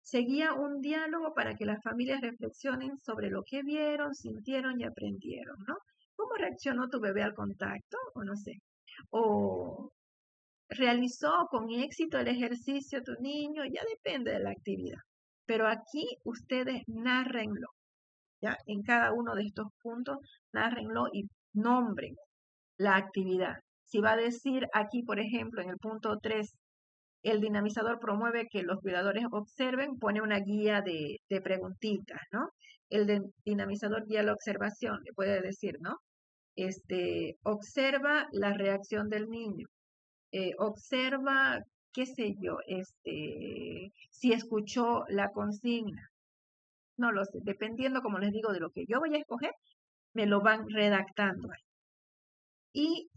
Seguía un diálogo para que las familias reflexionen sobre lo que vieron, sintieron y aprendieron, ¿no? ¿Cómo reaccionó tu bebé al contacto? O no sé. O realizó con éxito el ejercicio tu niño, ya depende de la actividad. Pero aquí ustedes nárrenlo, ¿ya? En cada uno de estos puntos, nárrenlo y nombren la actividad. Si va a decir aquí, por ejemplo, en el punto 3, el dinamizador promueve que los cuidadores observen, pone una guía de preguntitas, ¿no? Dinamizador guía la observación, le puede decir, ¿no? Observa la reacción del niño, observa, qué sé yo, si escuchó la consigna, no lo sé, dependiendo, como les digo, de lo que yo voy a escoger, me lo van redactando ahí. Y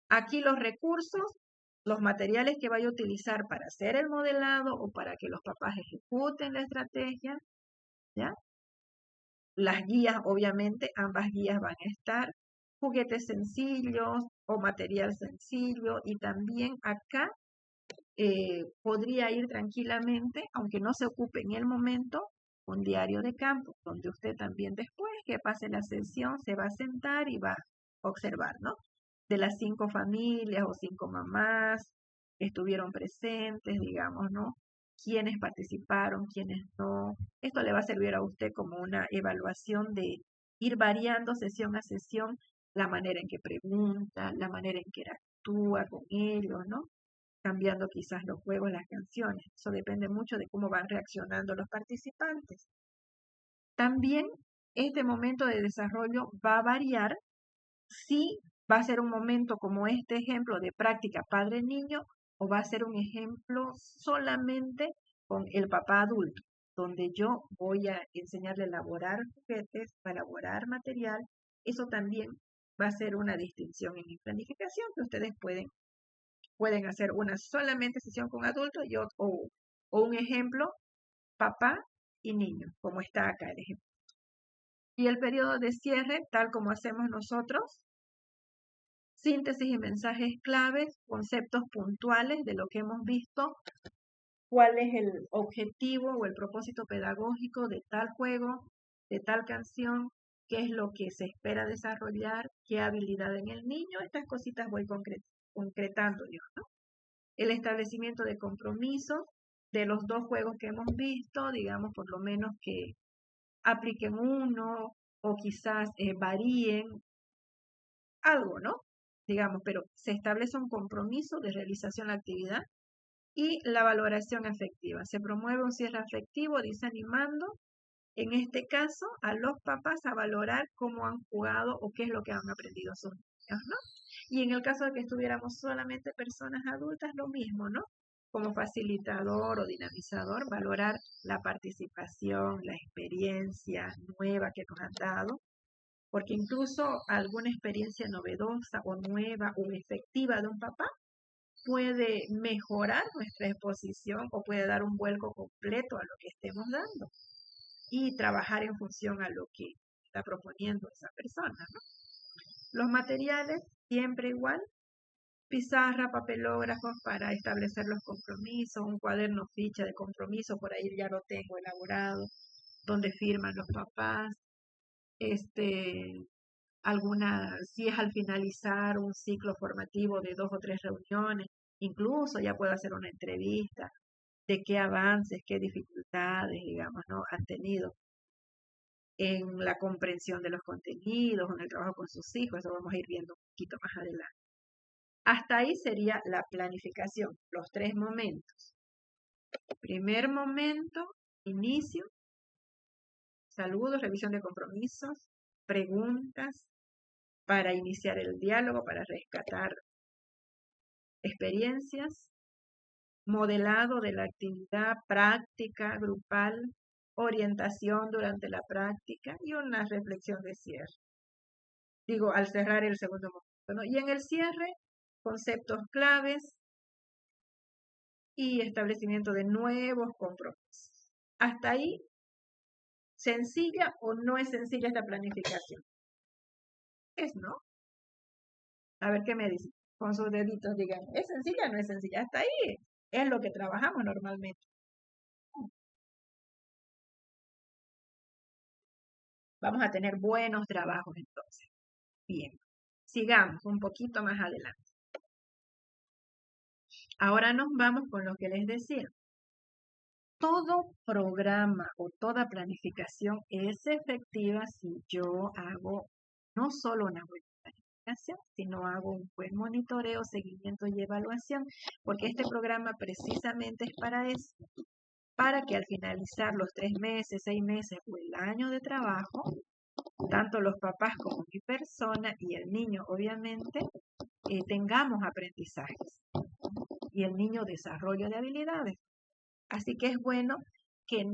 aquí los recursos, los materiales que vaya a utilizar para hacer el modelado o para que los papás ejecuten la estrategia, ¿ya? Las guías, obviamente, ambas guías van a estar, juguetes sencillos o material sencillo, y también acá podría ir tranquilamente, aunque no se ocupe en el momento, un diario de campo, donde usted también después que pase la sesión se va a sentar y va a observar, ¿no? De las 5 familias o 5 mamás que estuvieron presentes, digamos, ¿no? Quiénes participaron, quiénes no. Esto le va a servir a usted como una evaluación de ir variando sesión a sesión la manera en que pregunta, la manera en que actúa con ellos, ¿no? Cambiando quizás los juegos, las canciones. Eso depende mucho de cómo van reaccionando los participantes. También este momento de desarrollo va a variar si va a ser un momento como este ejemplo de práctica padre-niño o va a ser un ejemplo solamente con el papá adulto, donde yo voy a enseñarle a elaborar juguetes, a elaborar material. Eso también va a ser una distinción en mi planificación que ustedes pueden hacer una solamente sesión con adultos o un ejemplo papá y niño, como está acá el ejemplo. Y el periodo de cierre, tal como hacemos nosotros, síntesis y mensajes claves, conceptos puntuales de lo que hemos visto, cuál es el objetivo o el propósito pedagógico de tal juego, de tal canción, qué es lo que se espera desarrollar, qué habilidad en el niño, estas cositas voy concretando yo, ¿no? El establecimiento de compromisos de los 2 juegos que hemos visto, digamos, por lo menos que apliquen uno o quizás varíen algo, ¿no? Digamos, pero se establece un compromiso de realización de la actividad y la valoración afectiva. Se promueve un cierre afectivo desanimando, en este caso, a los papás a valorar cómo han jugado o qué es lo que han aprendido sus niños, ¿no? Y en el caso de que estuviéramos solamente personas adultas, lo mismo, ¿no? Como facilitador o dinamizador, valorar la participación, la experiencia nueva que nos han dado, porque incluso alguna experiencia novedosa o nueva o efectiva de un papá puede mejorar nuestra exposición o puede dar un vuelco completo a lo que estemos dando y trabajar en función a lo que está proponiendo esa persona, ¿no? Los materiales, siempre igual, pizarra, papelógrafos para establecer los compromisos, un cuaderno ficha de compromiso, por ahí ya lo tengo elaborado, donde firman los papás, si es al finalizar un ciclo formativo de 2 o 3 reuniones, incluso ya puedo hacer una entrevista de qué avances, qué dificultades, digamos, ¿no? Han tenido en la comprensión de los contenidos, en el trabajo con sus hijos, eso vamos a ir viendo un poquito más adelante. Hasta ahí sería la planificación, los 3 momentos. Primer momento, inicio, saludos, revisión de compromisos, preguntas para iniciar el diálogo, para rescatar experiencias, modelado de la actividad, práctica grupal, orientación durante la práctica y una reflexión de cierre. Digo, al cerrar el segundo momento, ¿no? Y en el cierre, conceptos claves y establecimiento de nuevos compromisos. Hasta ahí, ¿sencilla o no es sencilla esta planificación? Es, ¿no? A ver qué me dicen. Con sus deditos, digan, ¿es sencilla o no es sencilla? Hasta ahí es lo que trabajamos normalmente. Vamos a tener buenos trabajos entonces. Bien, sigamos un poquito más adelante. Ahora nos vamos con lo que les decía. Todo programa o toda planificación es efectiva si yo hago no solo una buena planificación, sino hago un buen monitoreo, seguimiento y evaluación, porque este programa precisamente es para eso, para que al finalizar los 3 meses, 6 meses o el año de trabajo, tanto los papás como mi persona y el niño, obviamente, tengamos aprendizajes y el niño desarrollo de habilidades. Así que es bueno que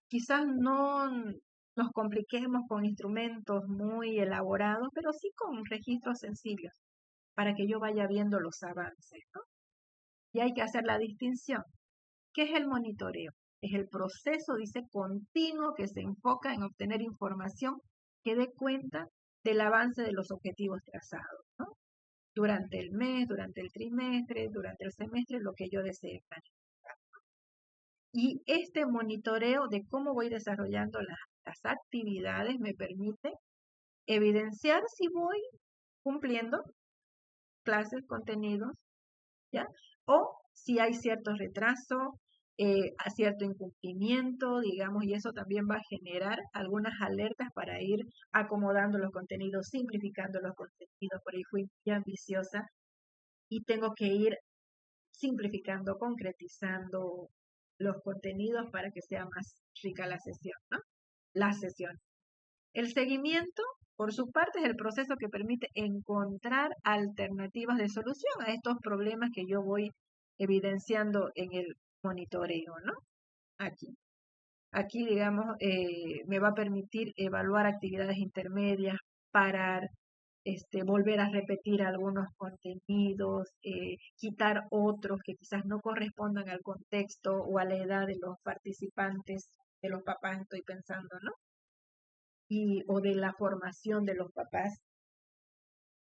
quizás no nos compliquemos con instrumentos muy elaborados, pero sí con registros sencillos para que yo vaya viendo los avances, ¿no? Y hay que hacer la distinción. ¿Qué es el monitoreo? Es el proceso, dice, continuo que se enfoca en obtener información que dé cuenta del avance de los objetivos trazados, ¿no? Durante el mes, durante el trimestre, durante el semestre, lo que yo desee planificar. Y este monitoreo de cómo voy desarrollando las actividades me permite evidenciar si voy cumpliendo clases, contenidos, ¿ya? O si hay cierto retraso, a cierto incumplimiento, digamos, y eso también va a generar algunas alertas para ir acomodando los contenidos, simplificando los contenidos. Por ahí fui muy ambiciosa y tengo que ir simplificando, concretizando los contenidos para que sea más rica la sesión, ¿no? La sesión. El seguimiento, por su parte, es el proceso que permite encontrar alternativas de solución a estos problemas que yo voy evidenciando en el monitoreo, ¿no? Aquí. Aquí, digamos, me va a permitir evaluar actividades intermedias, parar, volver a repetir algunos contenidos, quitar otros que quizás no correspondan al contexto o a la edad de los participantes, de los papás, estoy pensando, ¿no? O de la formación de los papás.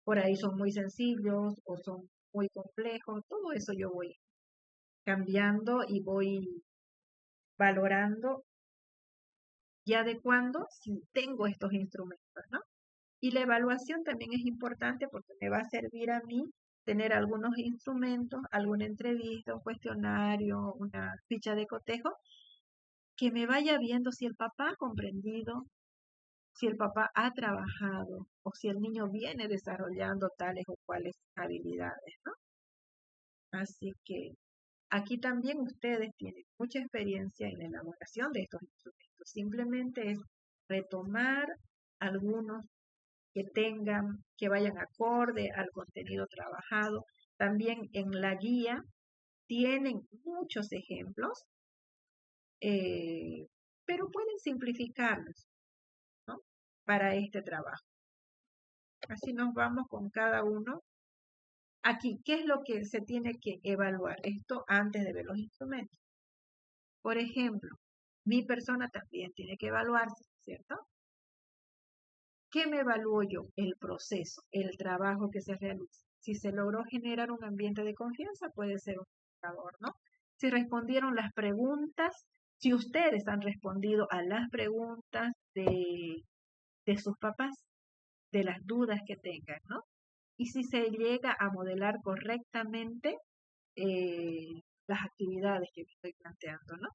Por ahí son muy sencillos o son muy complejos. Todo eso yo voy cambiando y voy valorando y adecuando si tengo estos instrumentos, ¿no? Y la evaluación también es importante porque me va a servir a mí tener algunos instrumentos, alguna entrevista, un cuestionario, una ficha de cotejo, que me vaya viendo si el papá ha comprendido, si el papá ha trabajado o si el niño viene desarrollando tales o cuales habilidades, ¿no? Así que aquí también ustedes tienen mucha experiencia en la elaboración de estos instrumentos. Simplemente es retomar algunos que tengan, que vayan acorde al contenido trabajado. También en la guía tienen muchos ejemplos, pero pueden simplificarlos, ¿no? Para este trabajo. Así nos vamos con cada uno. Aquí, ¿qué es lo que se tiene que evaluar? Esto antes de ver los instrumentos. Por ejemplo, mi persona también tiene que evaluarse, ¿cierto? ¿Qué me evalúo yo? El proceso, el trabajo que se realiza. Si se logró generar un ambiente de confianza, puede ser un indicador, ¿no? Si respondieron las preguntas, si ustedes han respondido a las preguntas de sus papás, de las dudas que tengan, ¿no? Y si se llega a modelar correctamente las actividades que me estoy planteando, ¿no?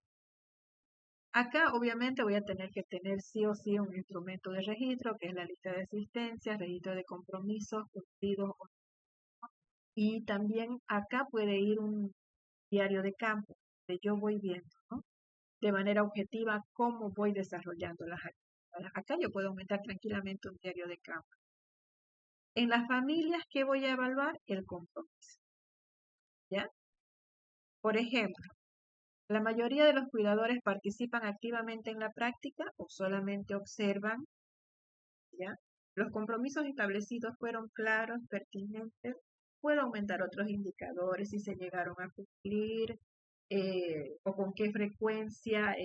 Acá obviamente voy a tener que tener sí o sí un instrumento de registro, que es la lista de asistencias, registro de compromisos cumplidos.
Y también acá puede ir un diario de campo, que yo voy viendo, ¿no? De manera objetiva cómo voy desarrollando las actividades. Acá yo puedo aumentar tranquilamente un diario de campo. En las familias, ¿qué voy a evaluar? El compromiso, ¿ya? Por ejemplo, la mayoría de los cuidadores participan activamente en la práctica o solamente observan, ¿ya? Los compromisos establecidos fueron claros, pertinentes. Puedo aumentar otros indicadores si se llegaron a cumplir o con qué frecuencia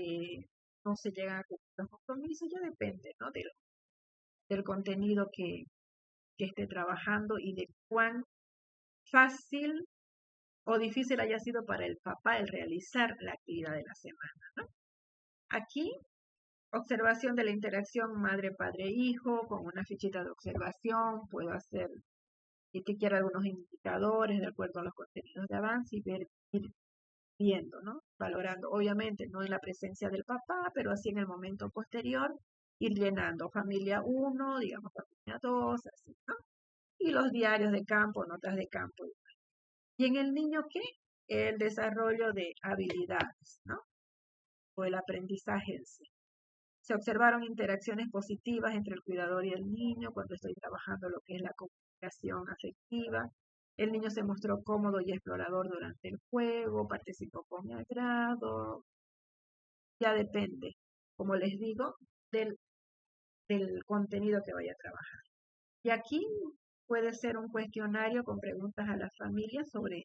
no se llegan a cumplir los compromisos. Ya depende, ¿no? Del contenido que esté trabajando y de cuán fácil o difícil haya sido para el papá el realizar la actividad de la semana, ¿no? Aquí, observación de la interacción madre-padre-hijo, con una fichita de observación, puedo hacer y etiquetar algunos indicadores de acuerdo a los contenidos de avance y ir viendo, ¿no? Valorando, obviamente, no en la presencia del papá, pero así en el momento posterior, ir llenando familia 1, digamos familia 2, así, ¿no? Y los diarios de campo, notas de campo. ¿Y en el niño qué? El desarrollo de habilidades, ¿no? O el aprendizaje en sí. Se observaron interacciones positivas entre el cuidador y el niño cuando estoy trabajando lo que es la comunicación afectiva. El niño se mostró cómodo y explorador durante el juego, participó con agrado. Ya depende, como les digo, del contenido que vaya a trabajar. Y aquí puede ser un cuestionario con preguntas a las familias sobre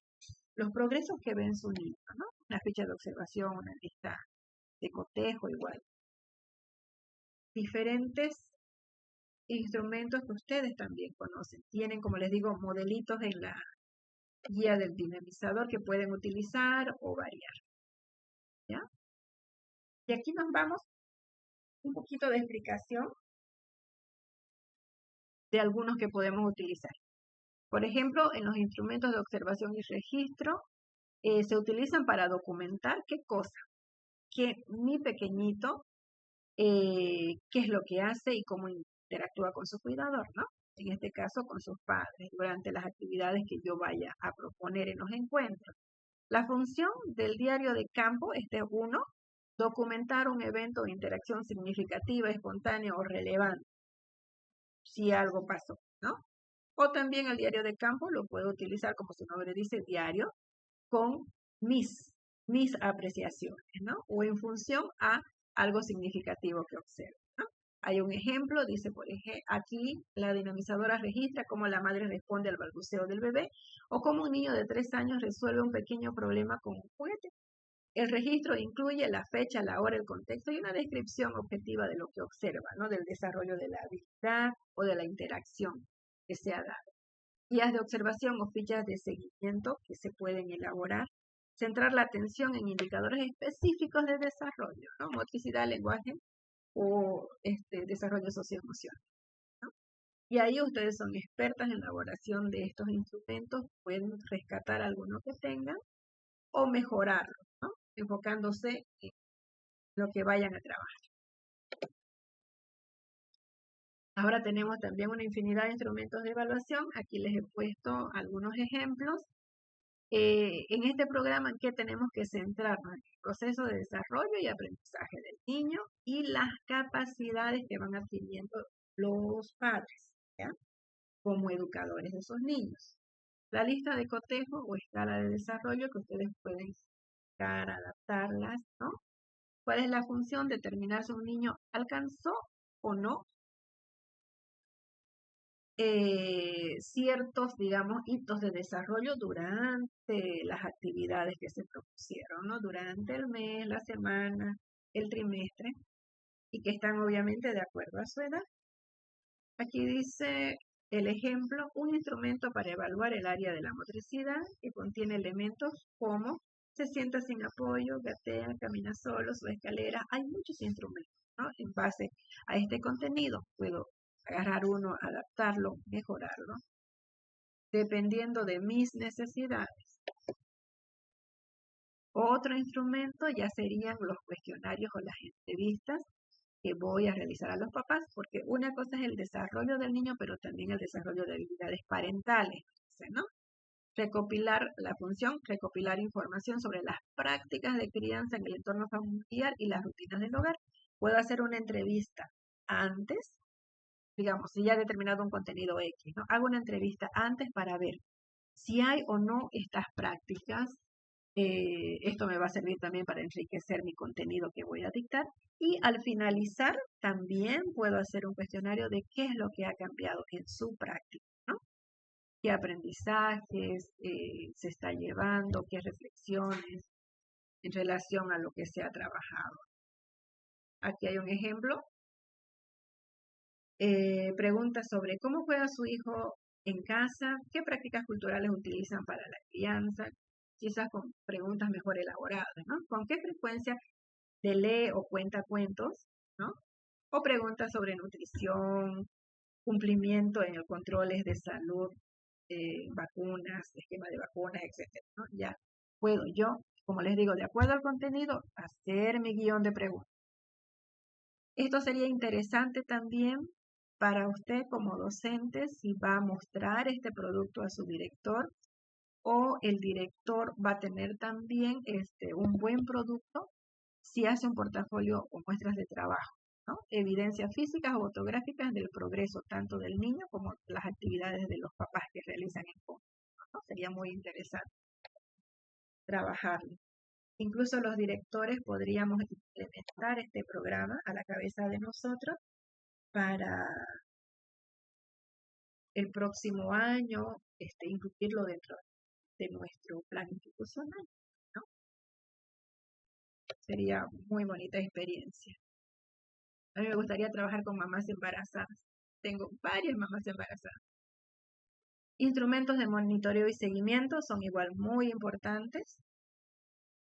los progresos que ve en su niño, ¿no? Una ficha de observación, una lista de cotejo, igual. Diferentes instrumentos que ustedes también conocen. Tienen, como les digo, modelitos en la guía del dinamizador que pueden utilizar o variar, ¿ya? Y aquí nos vamos un poquito de explicación de algunos que podemos utilizar. Por ejemplo, en los instrumentos de observación y registro se utilizan para documentar qué cosa, que mi pequeñito, qué es lo que hace y cómo interactúa con su cuidador, ¿no? En este caso con sus padres, durante las actividades que yo vaya a proponer en los encuentros. La función del diario de campo, este es uno, documentar un evento o interacción significativa, espontánea o relevante, si algo pasó, ¿no? O también el diario de campo lo puedo utilizar, como su nombre dice, diario, con mis apreciaciones, ¿no? O en función a algo significativo que observo, ¿no? Hay un ejemplo, dice, por ejemplo, aquí la dinamizadora registra cómo la madre responde al balbuceo del bebé o cómo un niño de 3 años resuelve un pequeño problema con un juguete. El registro incluye la fecha, la hora, el contexto y una descripción objetiva de lo que observa, ¿no? Del desarrollo de la habilidad o de la interacción que se ha dado. Guías de observación o fichas de seguimiento que se pueden elaborar. Centrar la atención en indicadores específicos de desarrollo, ¿no? Motricidad, lenguaje o desarrollo socioemocional, ¿no? Y ahí ustedes son expertas en la elaboración de estos instrumentos, pueden rescatar alguno que tengan o mejorarlo, ¿no? Enfocándose en lo que vayan a trabajar. Ahora tenemos también una infinidad de instrumentos de evaluación. Aquí les he puesto algunos ejemplos. En este programa, ¿en qué tenemos que centrarnos? En el proceso de desarrollo y aprendizaje del niño y las capacidades que van adquiriendo los padres, ¿ya? Como educadores de esos niños. La lista de cotejo o escala de desarrollo que ustedes pueden adaptarlas, ¿no? ¿Cuál es la función? Determinar si un niño alcanzó o no ciertos, digamos, hitos de desarrollo durante las actividades que se propusieron, ¿no? Durante el mes, la semana, el trimestre, y que están obviamente de acuerdo a su edad. Aquí dice el ejemplo, un instrumento para evaluar el área de la motricidad que contiene elementos como se sienta sin apoyo, gatea, camina solo, sube escalera. Hay muchos instrumentos, ¿no? En base a este contenido puedo agarrar uno, adaptarlo, mejorarlo, dependiendo de mis necesidades. Otro instrumento ya serían los cuestionarios o las entrevistas que voy a realizar a los papás, porque una cosa es el desarrollo del niño, pero también el desarrollo de habilidades parentales, ¿no? recopilar información sobre las prácticas de crianza en el entorno familiar y las rutinas del hogar. Puedo hacer una entrevista antes, digamos, si ya he determinado un contenido X, ¿no? Hago una entrevista antes para ver si hay o no estas prácticas. Esto me va a servir también para enriquecer mi contenido que voy a dictar. Y al finalizar, también puedo hacer un cuestionario de qué es lo que ha cambiado en su práctica, ¿no? Qué aprendizajes se está llevando, qué reflexiones en relación a lo que se ha trabajado. Aquí hay un ejemplo. Pregunta sobre cómo juega su hijo en casa, qué prácticas culturales utilizan para la crianza, quizás con preguntas mejor elaboradas, ¿no? ¿Con qué frecuencia se lee o cuenta cuentos, ¿no? O preguntas sobre nutrición, cumplimiento en el controles de salud, vacunas, esquema de vacunas, etcétera, ¿no? Ya puedo yo, como les digo, de acuerdo al contenido, hacer mi guión de preguntas. Esto sería interesante también para usted como docente si va a mostrar este producto a su director o el director va a tener también un buen producto si hace un portafolio o muestras de trabajo, ¿no? Evidencias físicas o fotográficas del progreso tanto del niño como las actividades de los papás que realizan en conjunto, ¿no? Sería muy interesante trabajarlo. Incluso los directores podríamos implementar este programa a la cabeza de nosotros para el próximo año, incluirlo dentro de nuestro plan institucional, ¿no? Sería muy bonita experiencia. A mí me gustaría trabajar con mamás embarazadas. Tengo varias mamás embarazadas. Instrumentos de monitoreo y seguimiento son igual muy importantes.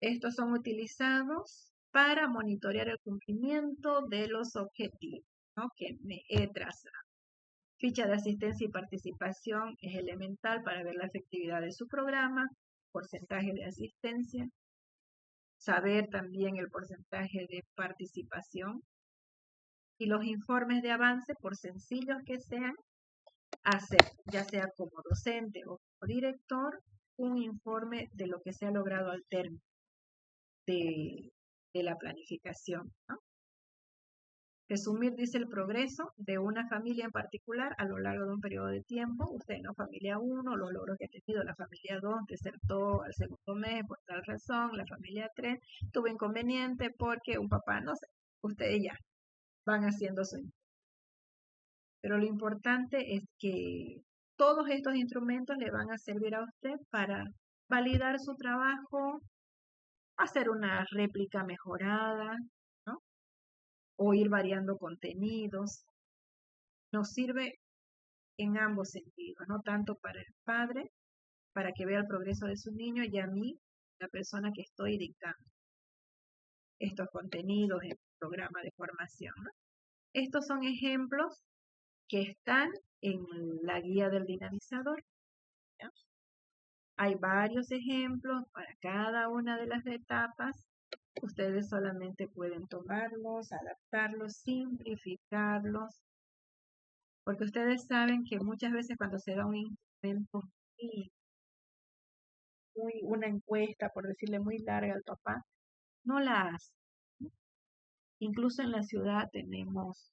Estos son utilizados para monitorear el cumplimiento de los objetivos, ¿no? Que me he trazado. Ficha de asistencia y participación es elemental para ver la efectividad de su programa, porcentaje de asistencia, saber también el porcentaje de participación y los informes de avance, por sencillos que sean, hacer, ya sea como docente o como director, un informe de lo que se ha logrado al término de la planificación, ¿no? Resumir, dice, el progreso de una familia en particular a lo largo de un periodo de tiempo. Usted, ¿no? Familia 1, los logros que ha tenido. La familia 2, desertó al segundo mes por tal razón. La familia 3, tuvo inconveniente porque un papá, no sé. Ustedes ya van haciendo su. Pero lo importante es que todos estos instrumentos le van a servir a usted para validar su trabajo, hacer una réplica mejorada, ¿no? O ir variando contenidos. Nos sirve en ambos sentidos, no tanto para el padre, para que vea el progreso de su niño, y a mí, la persona que estoy dictando estos contenidos en el programa de formación, ¿no? Estos son ejemplos que están en la guía del dinamizador, ¿ya? Hay varios ejemplos para cada una de las etapas. Ustedes solamente pueden tomarlos, adaptarlos, simplificarlos, porque ustedes saben que muchas veces cuando se da un instrumento una encuesta, por decirle muy larga al papá, no la hace. Incluso en la ciudad tenemos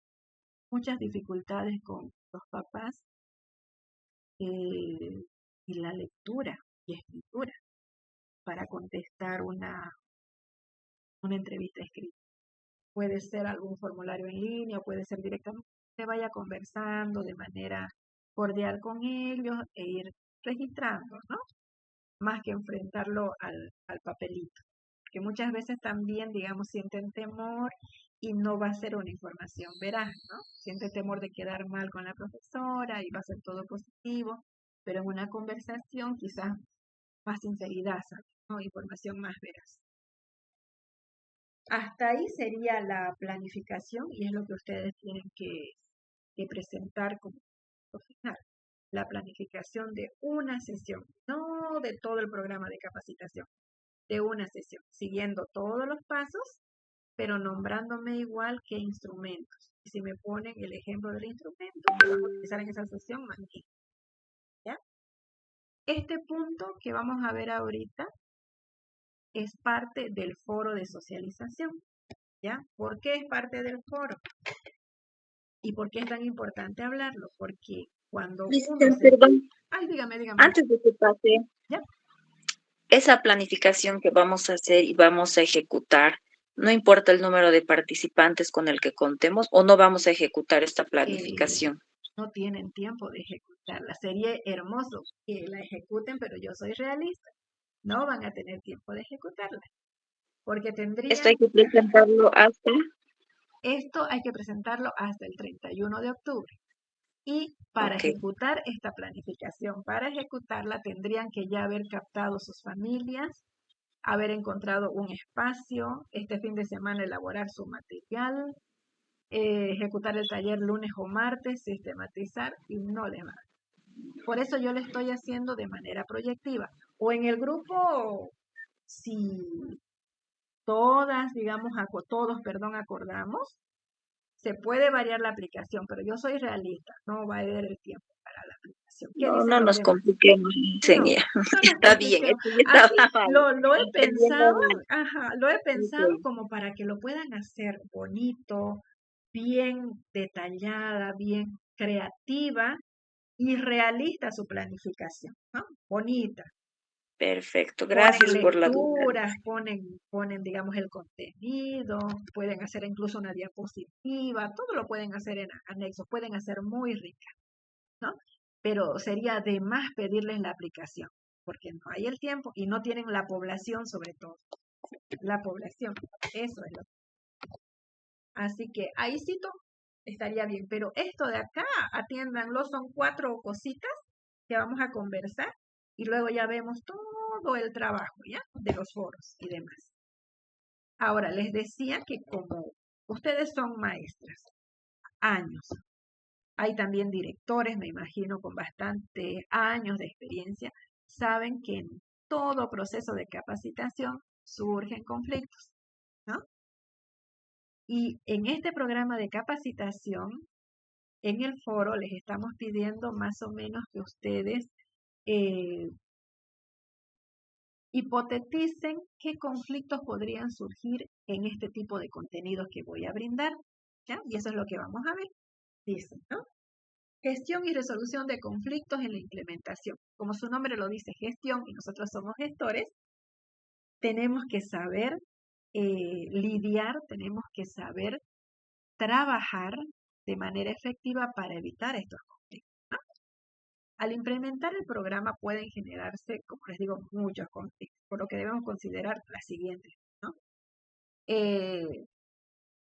muchas dificultades con los papás y la lectura y escritura para contestar una entrevista escrita. Puede ser algún formulario en línea o puede ser directamente que vaya conversando de manera cordial con ellos e ir registrando, ¿no? Más que enfrentarlo al papelito. Que muchas veces también, digamos, sienten temor y no va a ser una información veraz, ¿no? Siente temor de quedar mal con la profesora y va a ser todo positivo, pero en una conversación quizás más sinceridad, ¿no? Información más veraz. Hasta ahí sería la planificación y es lo que ustedes tienen que presentar como final. La planificación de una sesión, no de todo el programa de capacitación, de una sesión, siguiendo todos los pasos, pero nombrándome igual que instrumentos. Y si me ponen el ejemplo del instrumento que van a utilizar en esa sesión, magnífico. ¿Ya? Este punto que vamos a ver ahorita es parte del foro de socialización, ¿ya? ¿Por qué es parte del foro? ¿Y por qué es tan importante hablarlo? Porque cuando uno
Cristian,
se...
perdón,
Ay, dígame.
antes de que pase,
¿Ya?
esa planificación que vamos a hacer y vamos a ejecutar, no importa el número de participantes con el que contemos o no vamos a ejecutar esta planificación.
No tienen tiempo de ejecutarla. Sería hermoso que la ejecuten, pero yo soy realista. No van a tener tiempo de ejecutarla, porque
Esto
tendrían,
hay que presentarlo hasta,
esto hay que presentarlo hasta el 31 de octubre. Y para
ok,
ejecutar esta planificación, para ejecutarla tendrían que ya haber captado sus familias, haber encontrado un espacio, este fin de semana elaborar su material, ejecutar el taller lunes o martes, sistematizar y no demás. Por eso yo lo estoy haciendo de manera proyectiva. O en el grupo, si todas, digamos, todos, perdón, acordamos, se puede variar la aplicación, pero yo soy realista, no va a haber el tiempo para la aplicación. ¿Qué
no,
dicen
no
los
nos
demás?
compliquemos,
No,
señor.
no nos
Está bien,
compliquemos.
esto ya
Así
estaba
lo he
entendiendo
pensado,
mal.
lo he pensado
Ok,
como para que lo puedan hacer bonito, bien detallada, bien creativa y realista su planificación, ¿no? Bonita.
perfecto,
Ponen
gracias por la duda.
lecturas, ponen, digamos, el contenido, pueden hacer incluso una diapositiva, todo lo pueden hacer en anexos, pueden hacer muy rica, ¿no? Pero sería de más pedirles la aplicación, porque no hay el tiempo y no tienen la población sobre todo. La población, eso es lo. Así que ahí sí estaría bien, pero esto de acá, atiéndanlo, son 4 cositas que vamos a conversar y luego ya vemos todo el trabajo, ¿ya? De los foros y demás. Ahora, les decía que como ustedes son maestras, años, hay también directores, me imagino, con bastantes años de experiencia, saben que en todo proceso de capacitación surgen conflictos, ¿no? Y en este programa de capacitación, en el foro les estamos pidiendo más o menos que ustedes eh, hipoteticen qué conflictos podrían surgir en este tipo de contenidos que voy a brindar, ¿ya? Y eso es lo que vamos a ver. Dice, ¿no? Gestión y resolución de conflictos en la implementación. Como su nombre lo dice, gestión, y nosotros somos gestores, tenemos que saber lidiar, tenemos que saber trabajar de manera efectiva para evitar estos conflictos, ¿no? Al implementar el programa pueden generarse, como les digo, muchos conflictos, por lo que debemos considerar las siguientes, ¿no?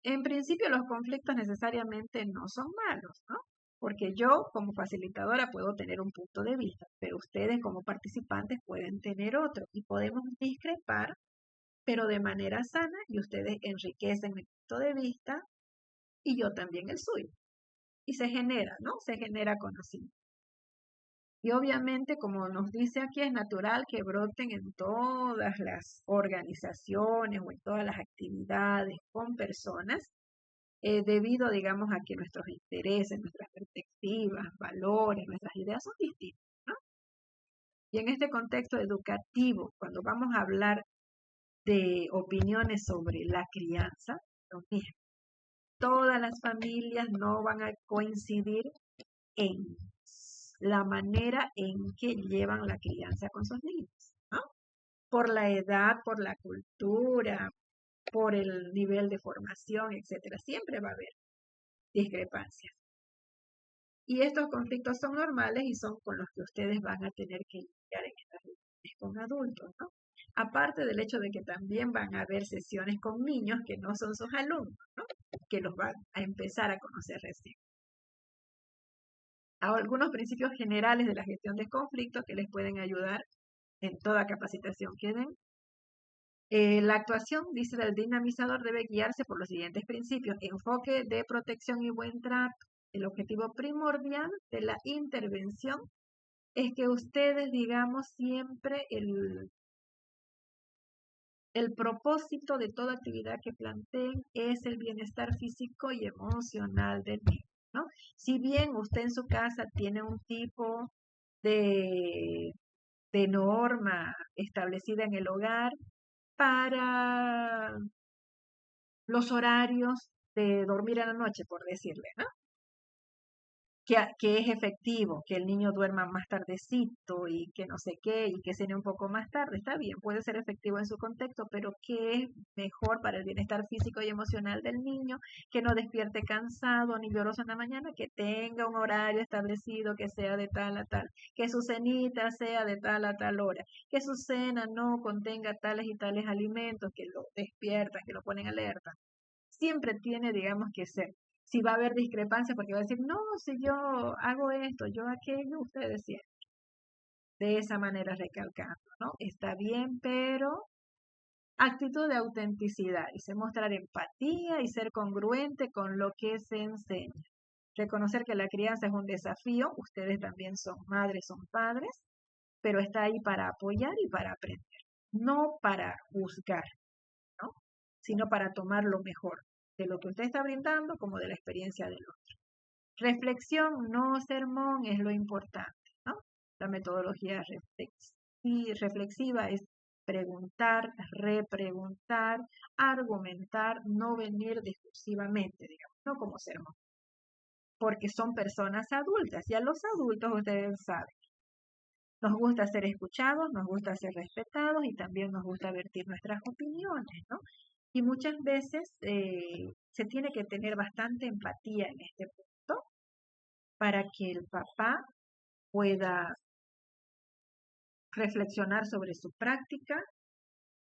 En principio los conflictos necesariamente no son malos, ¿no? Porque yo como facilitadora puedo tener un punto de vista, pero ustedes como participantes pueden tener otro y podemos discrepar, pero de manera sana y ustedes enriquecen mi punto de vista y yo también el suyo. Y se genera, ¿no? Se genera conocimiento. Y obviamente, como nos dice aquí, es natural que broten en todas las organizaciones o en todas las actividades con personas debido, digamos, a que nuestros intereses, nuestras perspectivas, valores, nuestras ideas son distintas, ¿no? Y en este contexto educativo, cuando vamos a hablar de opiniones sobre la crianza, lo mismo. Todas las familias no van a coincidir en la manera en que llevan la crianza con sus niños, ¿no? Por la edad, por la cultura, por el nivel de formación, etcétera. Siempre va a haber discrepancias. Y estos conflictos son normales y son con los que ustedes van a tener que lidiar en estas reuniones con adultos, ¿no? Aparte del hecho de que también van a haber sesiones con niños que no son sus alumnos, ¿no? Que los van a empezar a conocer recién. Algunos principios generales de la gestión de conflictos que les pueden ayudar en toda capacitación que den. La actuación, dice el dinamizador, debe guiarse por los siguientes principios. Enfoque de protección y buen trato. El objetivo primordial de la intervención es que ustedes, digamos, siempre el propósito de toda actividad que planteen es el bienestar físico y emocional del niño, ¿no? Si bien usted en su casa tiene un tipo de de norma establecida en el hogar para los horarios de dormir en la noche, por decirle, ¿no? Que es efectivo, que el niño duerma más tardecito y que no sé qué, y que cene un poco más tarde, está bien, puede ser efectivo en su contexto, pero que es mejor para el bienestar físico y emocional del niño, que no despierte cansado ni lloroso en la mañana, que tenga un horario establecido, que sea de tal a tal, que su cenita sea de tal a tal hora, que su cena no contenga tales y tales alimentos que lo despiertan, que lo ponen alerta. Siempre tiene, digamos, que ser. Si va a haber discrepancia, porque va a decir, no, si yo hago esto, yo aquello, usted decía. De esa manera recalcando, ¿no? Está bien, pero actitud de autenticidad, y se mostrar empatía y ser congruente con lo que se enseña. Reconocer que la crianza es un desafío, ustedes también son madres, son padres, pero está ahí para apoyar y para aprender, no para juzgar, ¿no? Sino para tomar lo mejor de lo que usted está brindando como de la experiencia del otro. Reflexión, no sermón, es lo importante, ¿no? La metodología reflexiva es preguntar, repreguntar, argumentar, no venir discursivamente, digamos, no como sermón, porque son personas adultas y a los adultos ustedes saben, nos gusta ser escuchados, nos gusta ser respetados y también nos gusta vertir nuestras opiniones, ¿no? Y muchas veces se tiene que tener bastante empatía en este punto para que el papá pueda reflexionar sobre su práctica,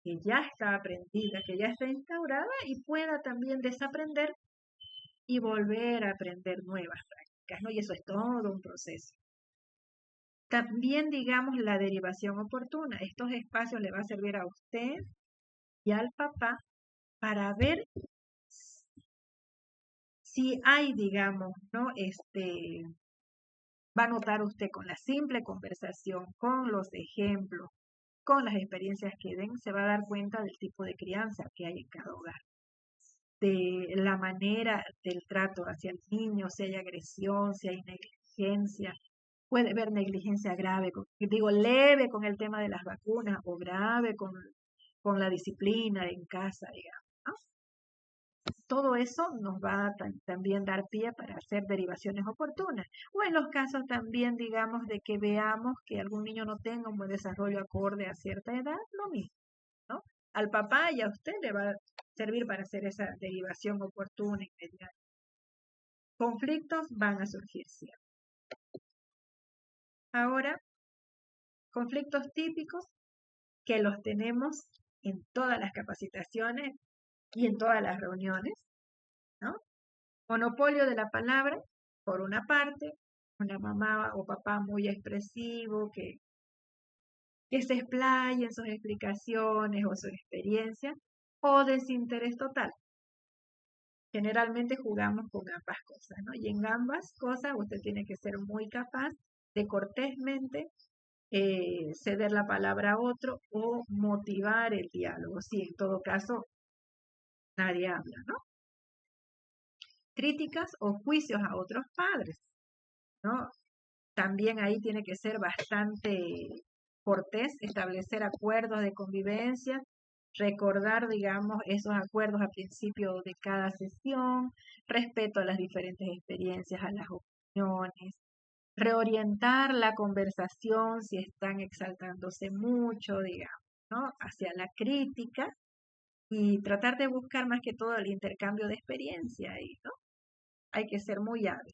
que ya está aprendida, que ya está instaurada, y pueda también desaprender y volver a aprender nuevas prácticas, ¿no? Y eso es todo un proceso. También, digamos, la derivación oportuna. Estos espacios le va a servir a usted y al papá para ver si hay, digamos, ¿no? Va a notar usted con la simple conversación, con los ejemplos, con las experiencias que den, se va a dar cuenta del tipo de crianza que hay en cada hogar, de la manera del trato hacia el niño, si hay agresión, si hay negligencia. Puede haber negligencia grave, digo leve con el tema de las vacunas o grave con la disciplina en casa, digamos, ¿no? Todo eso nos va a también dar pie para hacer derivaciones oportunas. O en los casos también, digamos, de que veamos que algún niño no tenga un buen desarrollo acorde a cierta edad, lo mismo, ¿no? Al papá y a usted le va a servir para hacer esa derivación oportuna inmediata. Conflictos van a surgir siempre. Ahora, conflictos típicos que los tenemos en todas las capacitaciones y en todas las reuniones, ¿no? Monopolio de la palabra, por una parte, una mamá o papá muy expresivo que se explaya en sus explicaciones o su experiencia, o desinterés total. Generalmente jugamos con ambas cosas, ¿no? Y en ambas cosas usted tiene que ser muy capaz de cortésmente ceder la palabra a otro o motivar el diálogo, si en todo caso nadie habla, ¿no? Críticas o juicios a otros padres, ¿no? También ahí tiene que ser bastante cortés, establecer acuerdos de convivencia, recordar, digamos, esos acuerdos al principio de cada sesión, respeto a las diferentes experiencias, a las opiniones, reorientar la conversación si están exaltándose mucho, digamos, ¿no? Hacia la crítica y tratar de buscar más que todo el intercambio de experiencia ahí, ¿no? Hay que ser muy hábil.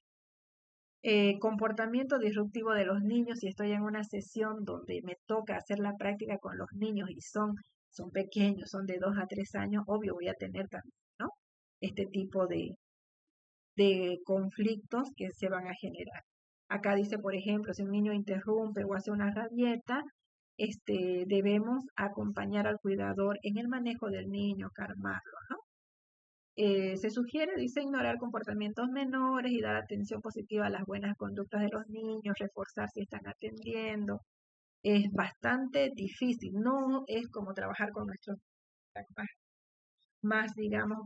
Comportamiento disruptivo de los niños. Si estoy en una sesión donde me toca hacer la práctica con los niños y son pequeños, son de 2 a 3 años, obvio voy a tener también, ¿no? Este tipo de conflictos que se van a generar. Acá dice, por ejemplo, si un niño interrumpe o hace una rabieta, debemos acompañar al cuidador en el manejo del niño, calmarlo, ¿no? Se sugiere, dice, ignorar comportamientos menores y dar atención positiva a las buenas conductas de los niños, reforzar si están atendiendo. Es bastante difícil, no es como trabajar con nuestros más digamos,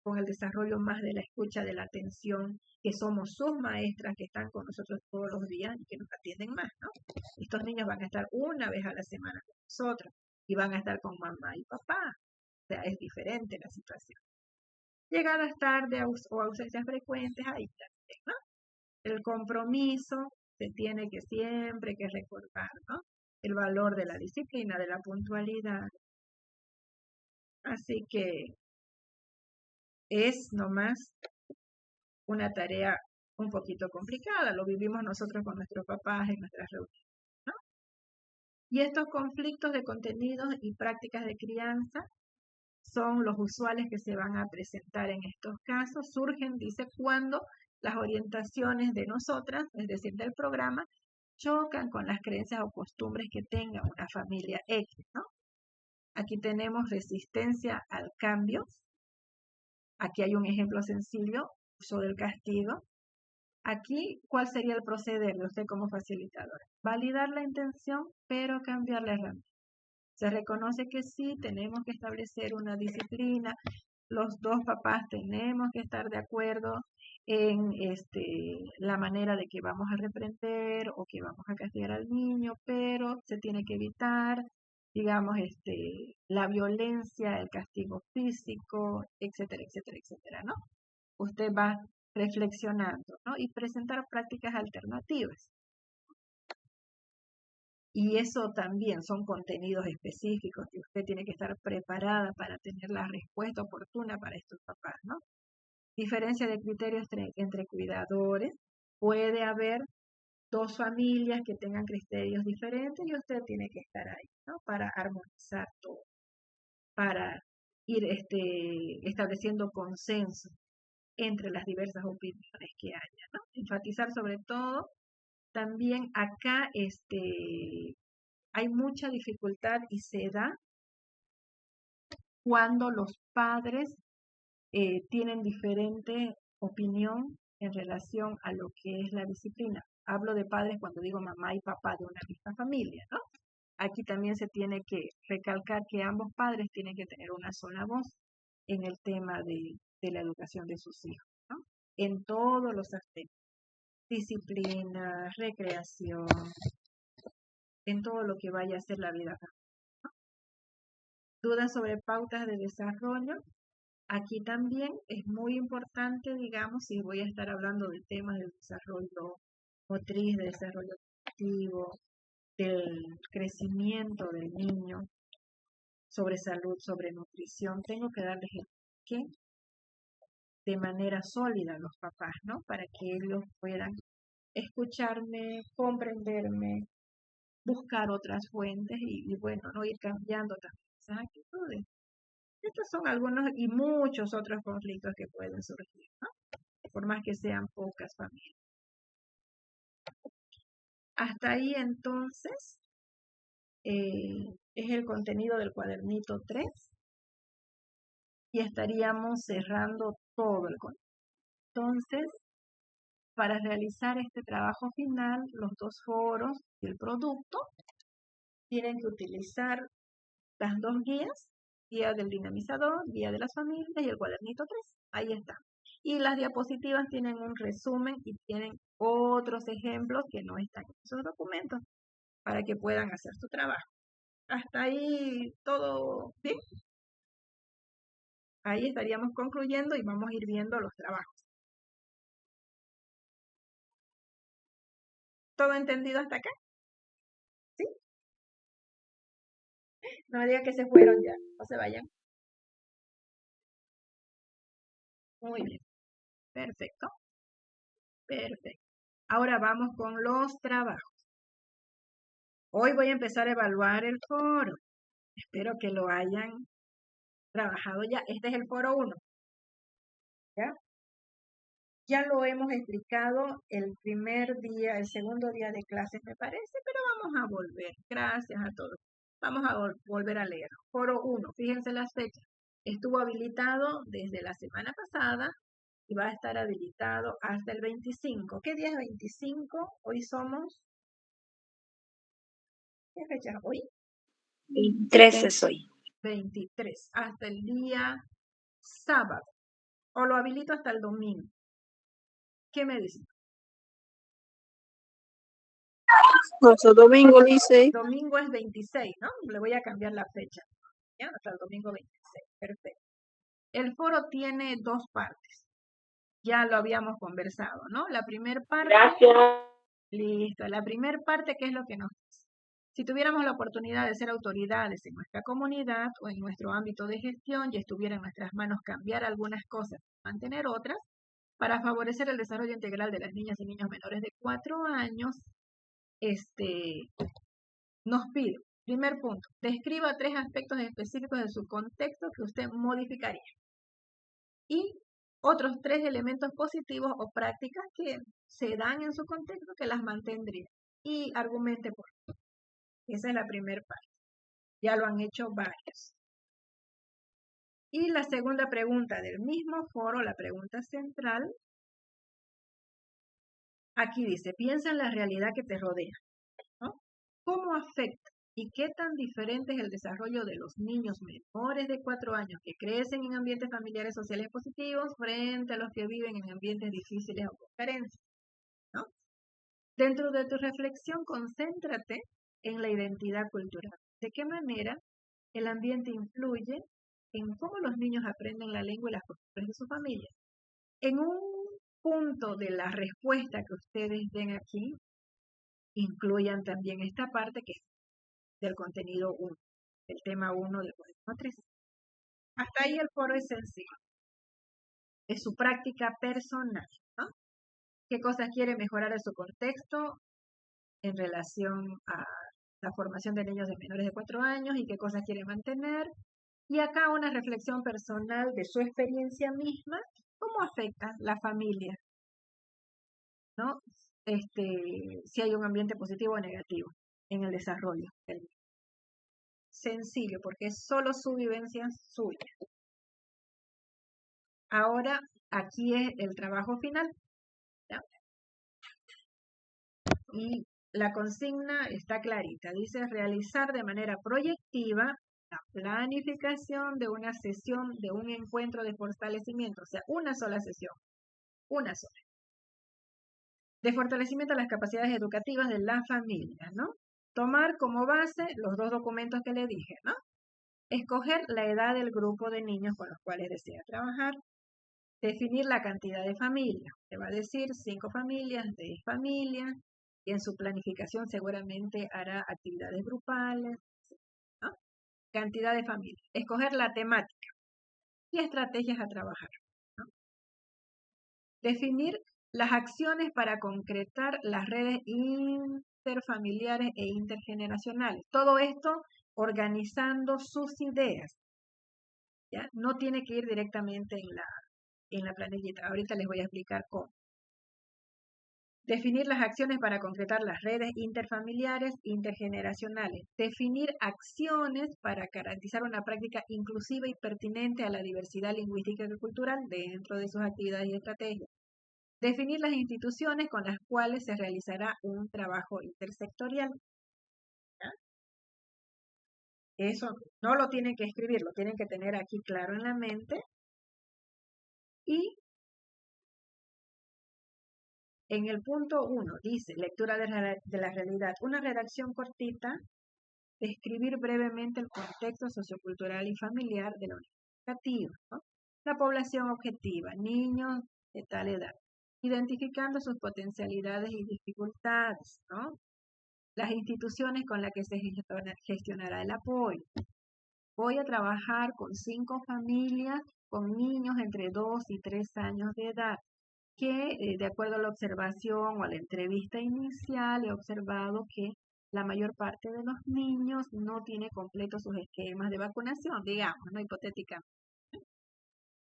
con el desarrollo más de la escucha, de la atención, que somos sus maestras que están con nosotros todos los días y que nos atienden más, ¿no? Estos niños van a estar una vez a la semana con nosotros y van a estar con mamá y papá. O sea, es diferente la situación. Llegadas tarde o ausencias frecuentes, ahí también, ¿no? El compromiso se tiene que siempre que recordar, ¿no? El valor de la disciplina, de la puntualidad. Así que es nomás una tarea un poquito complicada, lo vivimos nosotros con nuestros papás en nuestras reuniones, ¿no? Y estos conflictos de contenidos y prácticas de crianza son los usuales que se van a presentar en estos casos. Surgen, dice, cuando las orientaciones de nosotras, es decir, del programa, chocan con las creencias o costumbres que tenga una familia X, ¿no? Aquí tenemos resistencia al cambio. Aquí hay un ejemplo sencillo, uso del castigo. Aquí, ¿cuál sería el proceder de usted como facilitadora? Validar la intención, pero cambiar la herramienta. Se reconoce que sí, tenemos que establecer una disciplina, los dos papás tenemos que estar de acuerdo en la manera de que vamos a reprender o que vamos a castigar al niño, pero se tiene que evitar, digamos, la violencia, el castigo físico, etcétera, etcétera, etcétera, ¿no? Usted va reflexionando, ¿no? Y presentar prácticas alternativas. Y eso también son contenidos específicos que usted tiene que estar preparada para tener la respuesta oportuna para estos papás, ¿no? Diferencia de criterios entre cuidadores. Puede haber dos familias que tengan criterios diferentes y usted tiene que estar ahí, ¿no? Para armonizar todo, para ir estableciendo consenso entre las diversas opiniones que haya, ¿no? Enfatizar sobre todo, también acá hay mucha dificultad y se da cuando los padres tienen diferente opinión en relación a lo que es la disciplina. Hablo de padres cuando digo mamá y papá de una misma familia, ¿no? Aquí también se tiene que recalcar que ambos padres tienen que tener una sola voz en el tema de la educación de sus hijos, ¿no? En todos los aspectos. Disciplina, recreación, en todo lo que vaya a ser la vida. Dudas sobre pautas de desarrollo. Aquí también es muy importante, digamos, si voy a estar hablando de temas de desarrollo motriz, de desarrollo cognitivo, del crecimiento del niño, sobre salud, sobre nutrición, tengo que darles el qué de manera sólida a los papás, ¿no? Para que ellos puedan escucharme, comprenderme, buscar otras fuentes y bueno, no ir cambiando también esas actitudes. Estos son algunos y muchos otros conflictos que pueden surgir, ¿no? Por más que sean pocas familias. Hasta ahí entonces es el contenido del cuadernito 3 y estaríamos cerrando todo el contenido. Entonces, para realizar este trabajo final, los dos foros y el producto tienen que utilizar las dos guías, guía del dinamizador, guía de las familias y el cuadernito 3. Ahí está. Y las diapositivas tienen un resumen y tienen otros ejemplos que no están en esos documentos para que puedan hacer su trabajo. Hasta ahí todo bien. Ahí estaríamos concluyendo y vamos a ir viendo los trabajos. ¿Todo entendido hasta acá? ¿Sí? No me digan que se fueron ya, no se vayan. Muy bien. Perfecto. Perfecto. Ahora vamos con los trabajos. Hoy voy a empezar a evaluar el foro. Espero que lo hayan trabajado ya. Este es el foro 1. ¿Ya? Ya lo hemos explicado el primer día, el segundo día de clases me parece, pero vamos a volver. Gracias a todos. Vamos a volver a leer. Foro 1, fíjense las fechas. Estuvo habilitado desde la semana pasada y va a estar habilitado hasta el 25. ¿Qué día es 25? Hoy somos... ¿Qué fecha es hoy?
13 es hoy.
23, hasta el día sábado. o lo habilito hasta el domingo. ¿Qué me dice?
Hasta domingo, Licey.
Domingo es 26, ¿no? Le voy a cambiar la fecha, ¿ya? Hasta el domingo 26, perfecto. El foro tiene dos partes, ya lo habíamos conversado, ¿no? La primera parte...
Gracias.
Listo, la primera parte, ¿qué es lo que nos dice? Si tuviéramos la oportunidad de ser autoridades en nuestra comunidad o en nuestro ámbito de gestión y estuviera en nuestras manos cambiar algunas cosas, mantener otras, para favorecer el desarrollo integral de las niñas y niños menores de 4 años, nos pide, primer punto, describa 3 aspectos específicos de su contexto que usted modificaría. Y otros 3 elementos positivos o prácticas que se dan en su contexto que las mantendría. Y argumente por qué. Esa es la primera parte. Ya lo han hecho varios. Y la segunda pregunta del mismo foro, la pregunta central, aquí dice, piensa en la realidad que te rodea, ¿no? ¿Cómo afecta y qué tan diferente es el desarrollo de los niños menores de 4 años que crecen en ambientes familiares sociales positivos frente a los que viven en ambientes difíciles o con carencias, ¿no? Dentro de tu reflexión, concéntrate en la identidad cultural. ¿De qué manera el ambiente influye en cómo los niños aprenden la lengua y las costumbres de su familia? En un punto de la respuesta que ustedes den aquí, incluyan también esta parte que es del contenido 1, el tema 1 del cuaderno 3. Hasta ahí el foro es sencillo. Es su práctica personal, ¿no? ¿Qué cosas quiere mejorar en su contexto en relación a la formación de niños de menores de 4 años y qué cosas quiere mantener? Y acá una reflexión personal de su experiencia misma, cómo afecta la familia, ¿no? Si hay un ambiente positivo o negativo en el desarrollo del niño. Sencillo, porque es solo su vivencia suya. Ahora, aquí es el trabajo final, ¿ya? Y la consigna está clarita. Dice realizar de manera proyectiva la planificación de una sesión, de un encuentro de fortalecimiento. O sea, una sola sesión. Una sola. De fortalecimiento de las capacidades educativas de la familia, ¿no? Tomar como base los 2 documentos que le dije, ¿no? Escoger la edad del grupo de niños con los cuales desea trabajar. Definir la cantidad de familias. Te va a decir 5 familias, 10 familias, y en su planificación seguramente hará actividades grupales, ¿no? Cantidad de familias. Escoger la temática y estrategias a trabajar, ¿no? Definir las acciones para concretar las redes interfamiliares e intergeneracionales. Todo esto organizando sus ideas, ¿ya? No tiene que ir directamente en la planillita. Ahorita les voy a explicar cómo. Definir las acciones para concretar las redes interfamiliares intergeneracionales. Definir acciones para garantizar una práctica inclusiva y pertinente a la diversidad lingüística y cultural dentro de sus actividades y estrategias. Definir las instituciones con las cuales se realizará un trabajo intersectorial. ¿Ya? Eso no lo tienen que escribir, lo tienen que tener aquí claro en la mente. Y en el punto 1 dice, lectura de la realidad, una redacción cortita, describir brevemente el contexto sociocultural y familiar de la unidad educativa, ¿no? La población objetiva, niños de tal edad, identificando sus potencialidades y dificultades, ¿no? Las instituciones con las que se gestionará el apoyo. Voy a trabajar con 5 familias con niños entre 2 y 3 años de edad, que de acuerdo a la observación o a la entrevista inicial he observado que la mayor parte de los niños no tiene completos sus esquemas de vacunación, digamos, ¿no? Hipotéticamente.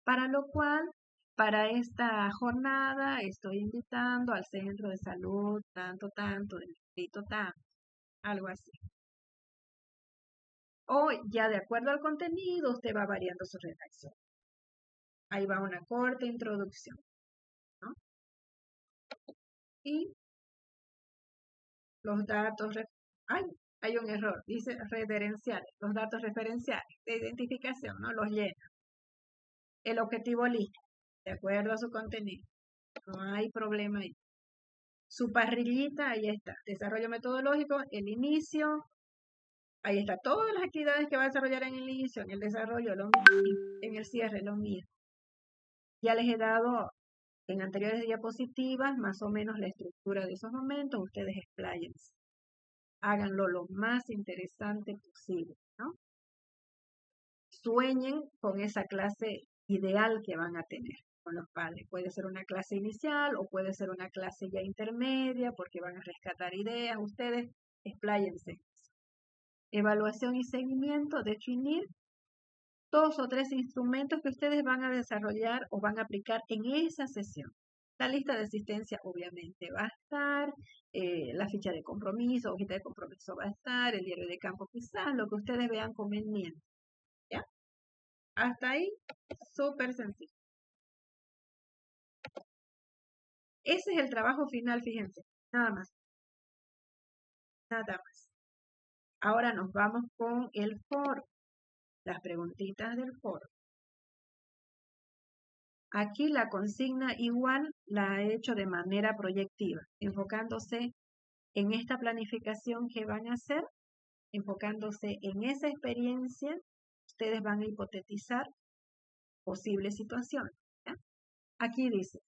Para lo cual, para esta jornada estoy invitando al centro de salud tanto, del distrito tanto, algo así. O ya de acuerdo al contenido, usted va variando su redacción. Ahí va una corta introducción, ¿no? Y los datos, hay un error, dice referenciales, los datos referenciales de identificación, ¿no? Los llena. El objetivo listo. de acuerdo a su contenido. No hay problema ahí. Su parrillita, ahí está. Desarrollo metodológico, el inicio. Ahí está. Todas las actividades que va a desarrollar en el inicio, en el desarrollo, lo mismo, en el cierre, lo mismo. Ya les he dado en anteriores diapositivas más o menos la estructura de esos momentos. Ustedes expláyense. Háganlo lo más interesante posible, ¿no? Sueñen con esa clase ideal que van a tener con los padres. Puede ser una clase inicial o puede ser una clase ya intermedia porque van a rescatar ideas. Ustedes expláyense. Evaluación y seguimiento, definir 2 o 3 instrumentos que ustedes van a desarrollar o van a aplicar en esa sesión. La lista de asistencia obviamente va a estar, la ficha de compromiso, hojita de compromiso va a estar, el diario de campo quizás, lo que ustedes vean conveniente. ¿Ya? Hasta ahí, súper sencillo. Ese es el trabajo final, fíjense, nada más. Nada más. Ahora nos vamos con el foro, las preguntitas del foro. Aquí la consigna igual la he hecho de manera proyectiva, enfocándose en esta planificación que van a hacer, enfocándose en esa experiencia, ustedes van a hipotetizar posibles situaciones. ¿Ya? Aquí dice,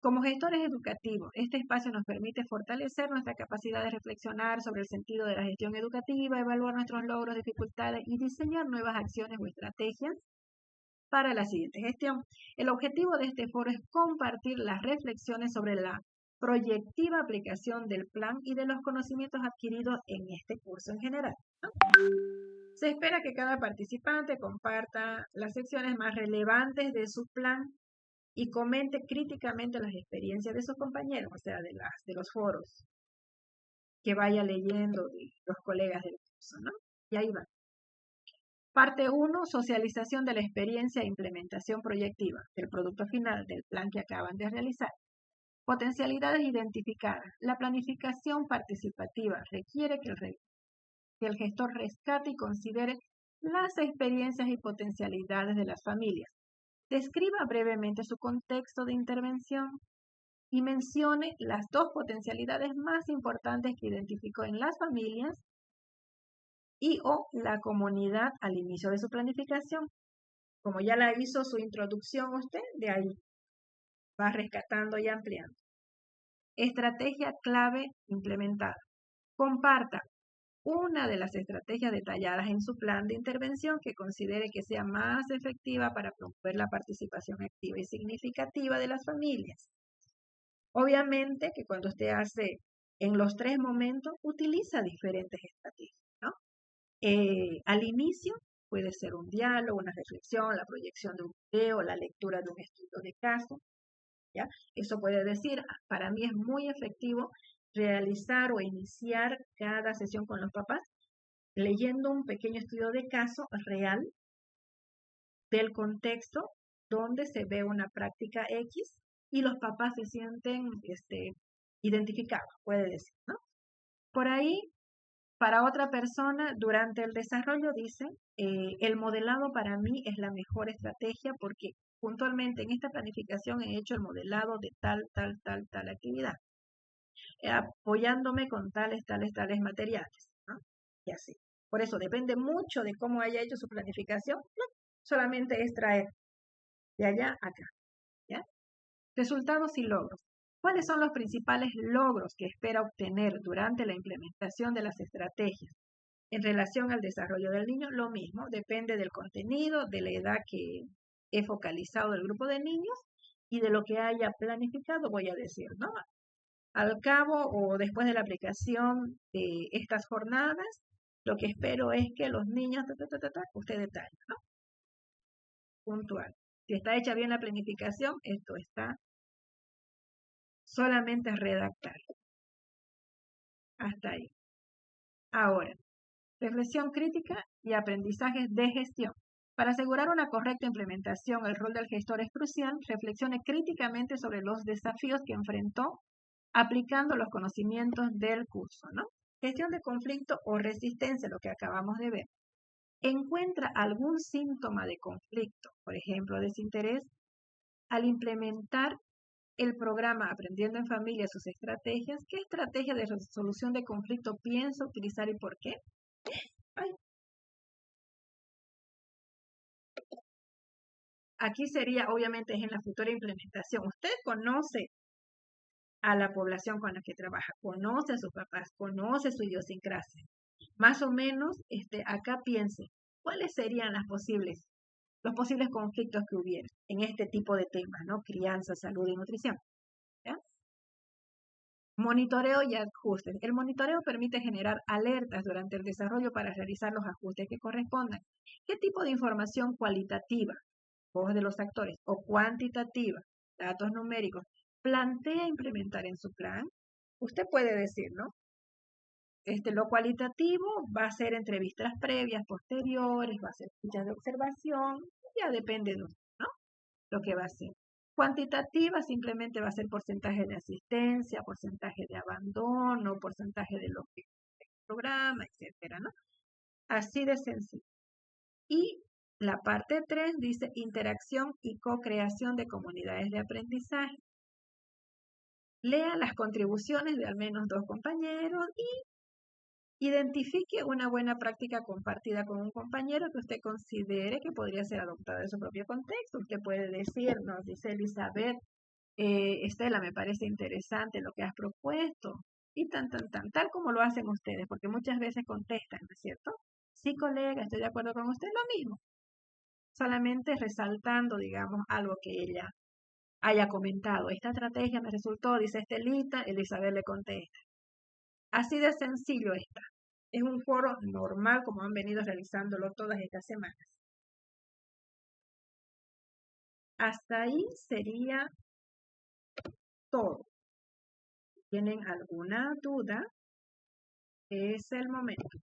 como gestores educativos, este espacio nos permite fortalecer nuestra capacidad de reflexionar sobre el sentido de la gestión educativa, evaluar nuestros logros, dificultades y diseñar nuevas acciones o estrategias para la siguiente gestión. El objetivo de este foro es compartir las reflexiones sobre la proyectiva aplicación del plan y de los conocimientos adquiridos en este curso en general, ¿no? Se espera que cada participante comparta las secciones más relevantes de su plan y comente críticamente las experiencias de sus compañeros, o sea, de los foros, que vaya leyendo de los colegas del curso, ¿no? Y ahí va. Parte 1, socialización de la experiencia e implementación proyectiva del producto final del plan que acaban de realizar. Potencialidades identificadas. La planificación participativa requiere que el gestor rescate y considere las experiencias y potencialidades de las familias. Describa brevemente su contexto de intervención y mencione las 2 potencialidades más importantes que identificó en las familias y o la comunidad al inicio de su planificación. Como ya la hizo su introducción usted, de ahí va rescatando y ampliando. Estrategia clave implementada. Comparta una de las estrategias detalladas en su plan de intervención que considere que sea más efectiva para promover la participación activa y significativa de las familias. Obviamente que cuando usted hace en los 3 momentos, utiliza diferentes estrategias, ¿no? Al inicio puede ser un diálogo, una reflexión, la proyección de un video, la lectura de un estudio de caso, ¿ya? Eso puede decir, para mí es muy efectivo realizar o iniciar cada sesión con los papás leyendo un pequeño estudio de caso real del contexto donde se ve una práctica X y los papás se sienten identificados, puede decir, ¿no? Por ahí, para otra persona, durante el desarrollo dice, el modelado para mí es la mejor estrategia porque puntualmente en esta planificación he hecho el modelado de tal actividad, apoyándome con tales materiales, ¿no? Y así. Por eso depende mucho de cómo haya hecho su planificación, no, solamente es traer de allá a acá, ¿ya? Resultados y logros. ¿Cuáles son los principales logros que espera obtener durante la implementación de las estrategias? En relación al desarrollo del niño, lo mismo, depende del contenido, de la edad que he focalizado del grupo de niños y de lo que haya planificado, voy a decir, ¿no? Al cabo o después de la aplicación de estas jornadas, lo que espero es que los niños, usted detalla, ¿no? Puntual. Si está hecha bien la planificación, esto está solamente redactar. Hasta ahí. Ahora, reflexión crítica y aprendizajes de gestión. Para asegurar una correcta implementación, el rol del gestor es crucial. Reflexione críticamente sobre los desafíos que enfrentó aplicando los conocimientos del curso, ¿no? Gestión de conflicto o resistencia, lo que acabamos de ver. Encuentra algún síntoma de conflicto, por ejemplo, desinterés al implementar el programa Aprendiendo en Familia sus estrategias, ¿qué estrategia de resolución de conflicto pienso utilizar y por qué? Ay. Aquí sería, obviamente, es en la futura implementación. Usted conoce a la población con la que trabaja, conoce a sus papás, conoce su idiosincrasia. Más o menos, acá piense, ¿cuáles serían los posibles conflictos que hubiera en este tipo de temas, ¿no? Crianza, salud y nutrición. ¿Ya? Monitoreo y ajustes. El monitoreo permite generar alertas durante el desarrollo para realizar los ajustes que correspondan. ¿Qué tipo de información cualitativa, voz de los actores, o cuantitativa, datos numéricos, plantea implementar en su plan? Usted puede decir, ¿no? Lo cualitativo va a ser entrevistas previas, posteriores, va a ser fichas de observación, ya depende de usted, ¿no? Lo que va a hacer. Cuantitativa simplemente va a ser porcentaje de asistencia, porcentaje de abandono, porcentaje de lo que el programa, etcétera, ¿no? Así de sencillo. Y la parte 3 dice interacción y co-creación de comunidades de aprendizaje. Lea las contribuciones de al menos 2 compañeros y identifique una buena práctica compartida con un compañero que usted considere que podría ser adoptada en su propio contexto. Usted puede decirnos, dice Elizabeth, Estela, me parece interesante lo que has propuesto. Y tal como lo hacen ustedes, porque muchas veces contestan, ¿no es cierto? Sí, colega, estoy de acuerdo con usted, lo mismo. Solamente resaltando, digamos, algo que ella haya comentado. Esta estrategia me resultó, dice Estelita, Elizabeth le contesta. Así de sencillo está. Es un foro normal como han venido realizándolo todas estas semanas. Hasta ahí sería todo. ¿Tienen alguna duda? Es el momento.